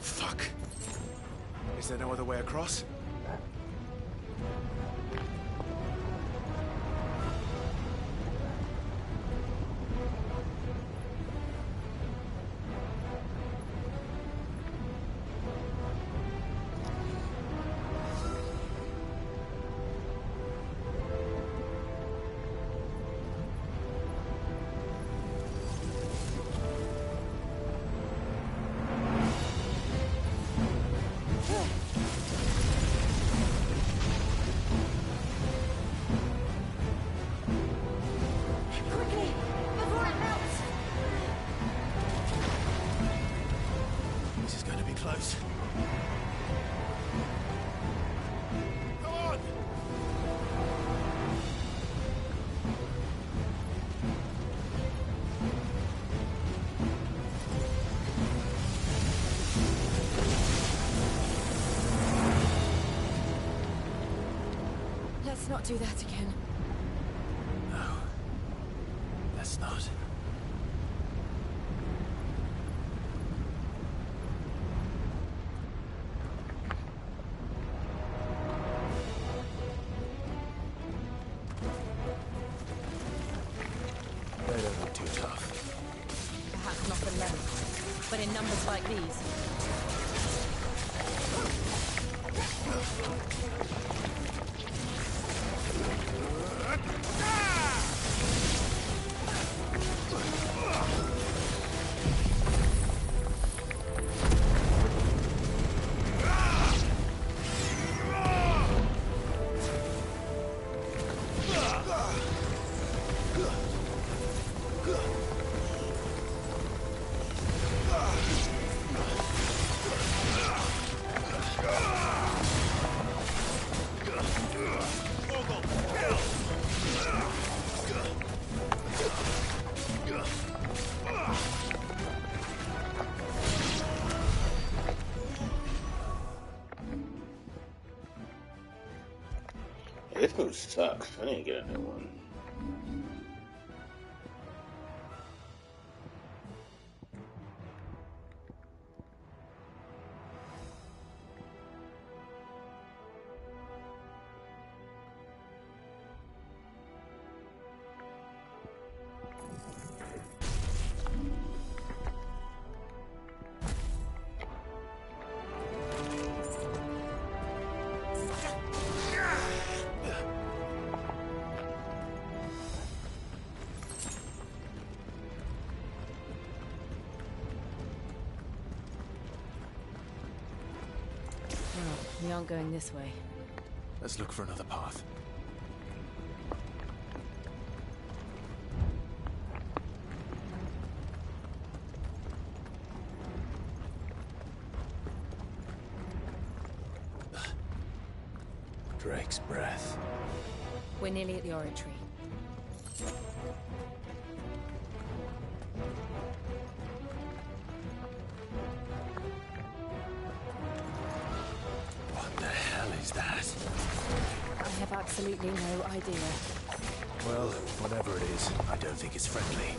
Fuck. Is there no other way across? close. Come on! Let's not do that again. No. Let's not. They don't look too tough. Perhaps not in length, but in numbers like these. This move sucks. I didn't get a new one. We aren't going this way. Let's look for another path. Drake's breath. We're nearly at the oratory. What the hell is that? I have absolutely no idea. Well, whatever it is, I don't think it's friendly.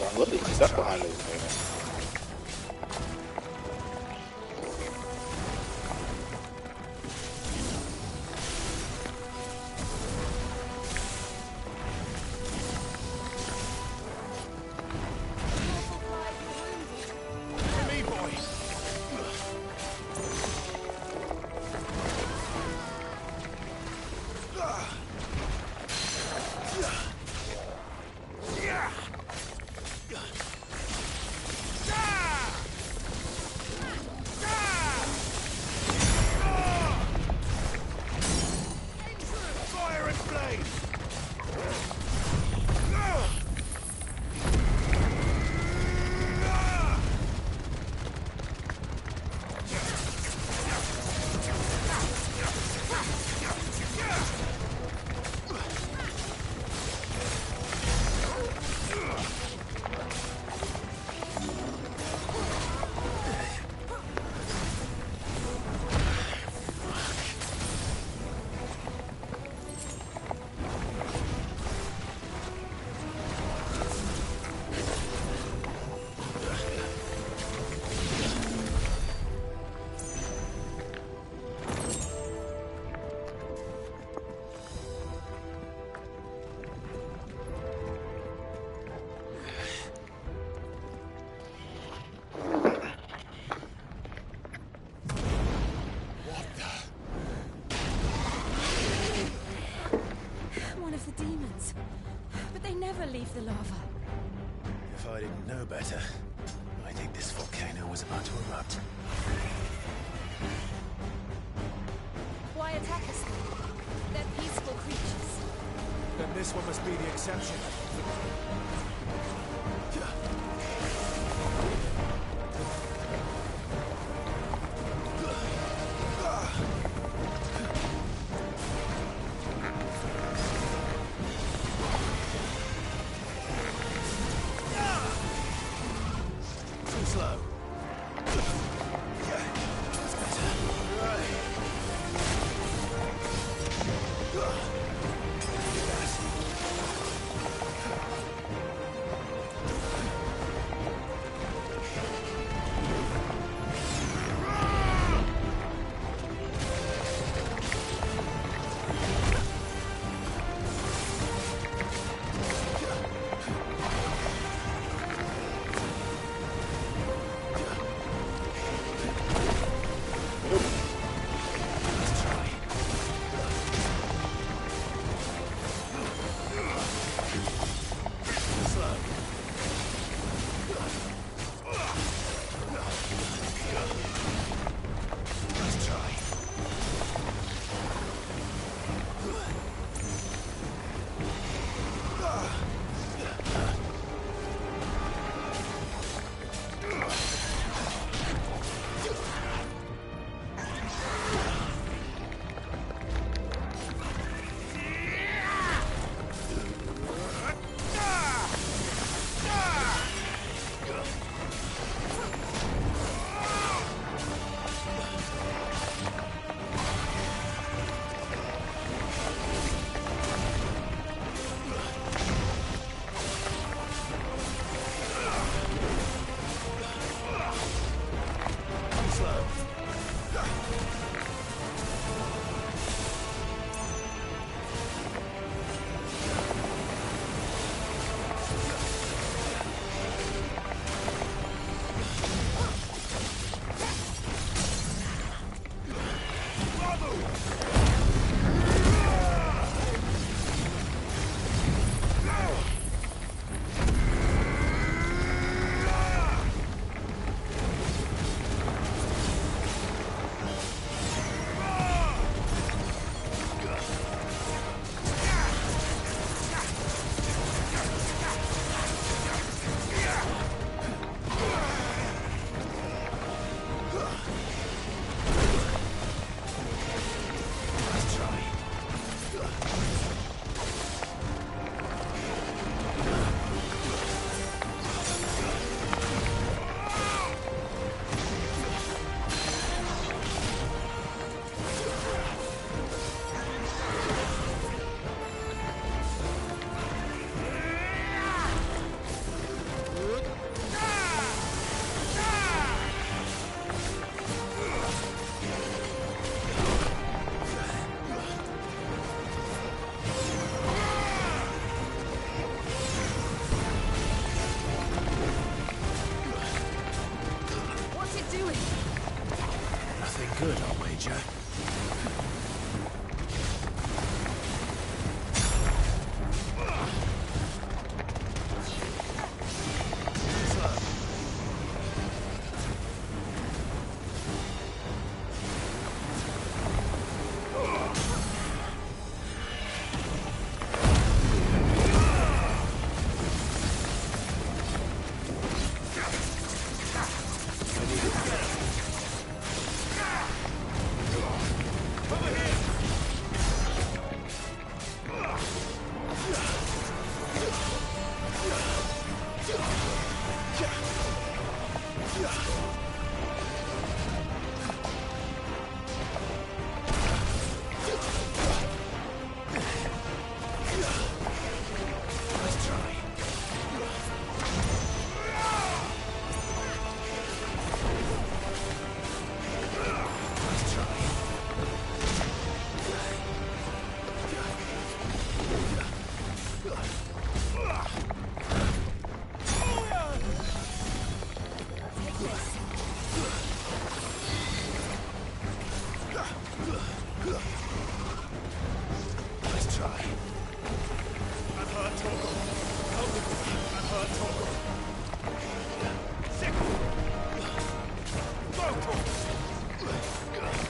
I'm literally stuck behind this thing. never leave the lava. If I didn't know better, I think this volcano was about to erupt. Why attack us then? They're peaceful creatures. Then this one must be the exception. Too slow. That's better. Right.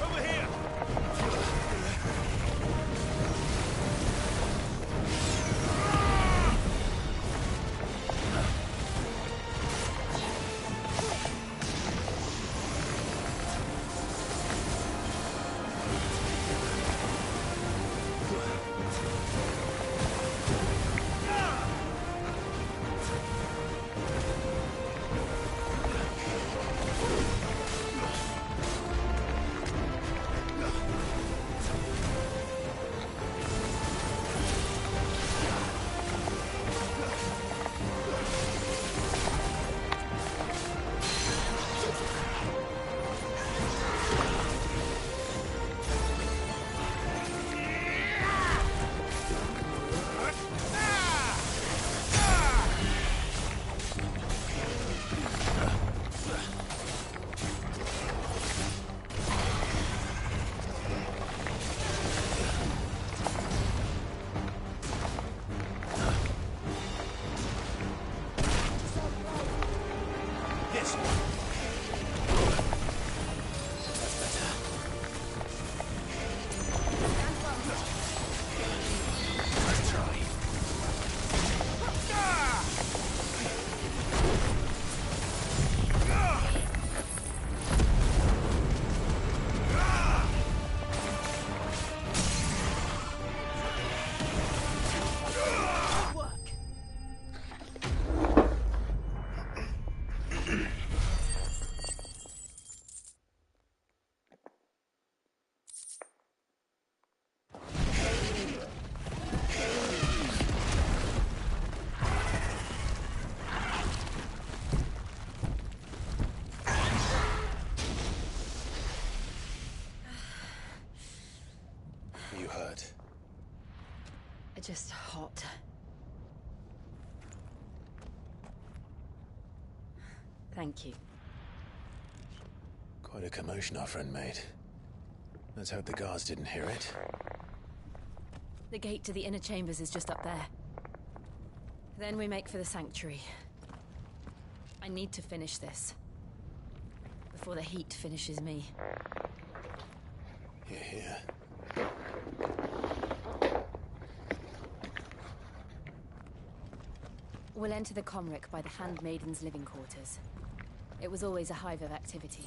Over here! You hurt? Just hot. Thank you. Quite a commotion our friend made. Let's hope the guards didn't hear it. The gate to the inner chambers is just up there. Then we make for the sanctuary. I need to finish this. Before the heat finishes me. Hear, hear. We'll enter the Comric by the Handmaiden's living quarters. It was always a hive of activity.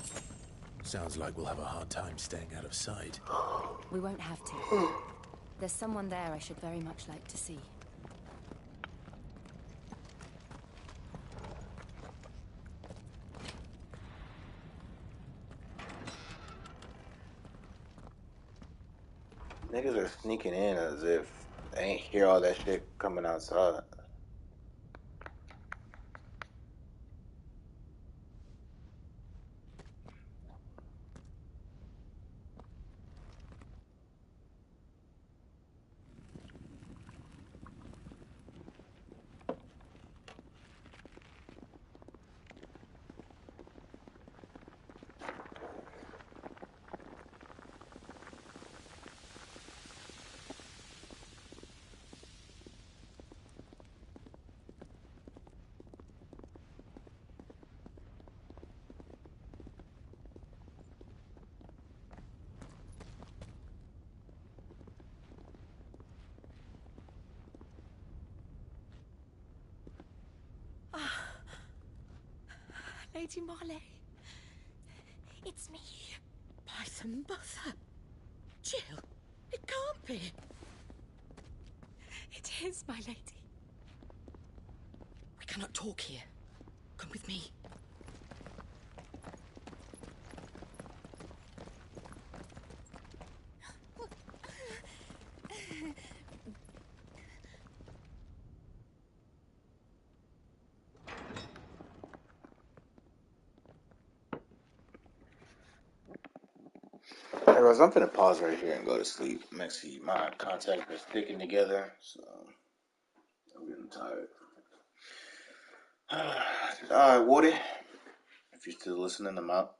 Sounds like we'll have a hard time staying out of sight. We won't have to. There's someone there I should very much like to see. Niggas are sneaking in as if they ain't hear all that shit coming outside. Lady Marley. It's me. Python Mother. Jill, it can't be. It is, my lady. We cannot talk here. Come with me. Hey, Rose, I'm finna pause right here and go to sleep. I'm actually, my contacts are sticking together, so I'm getting tired. Alright, Woody. If you're still listening, I'm out.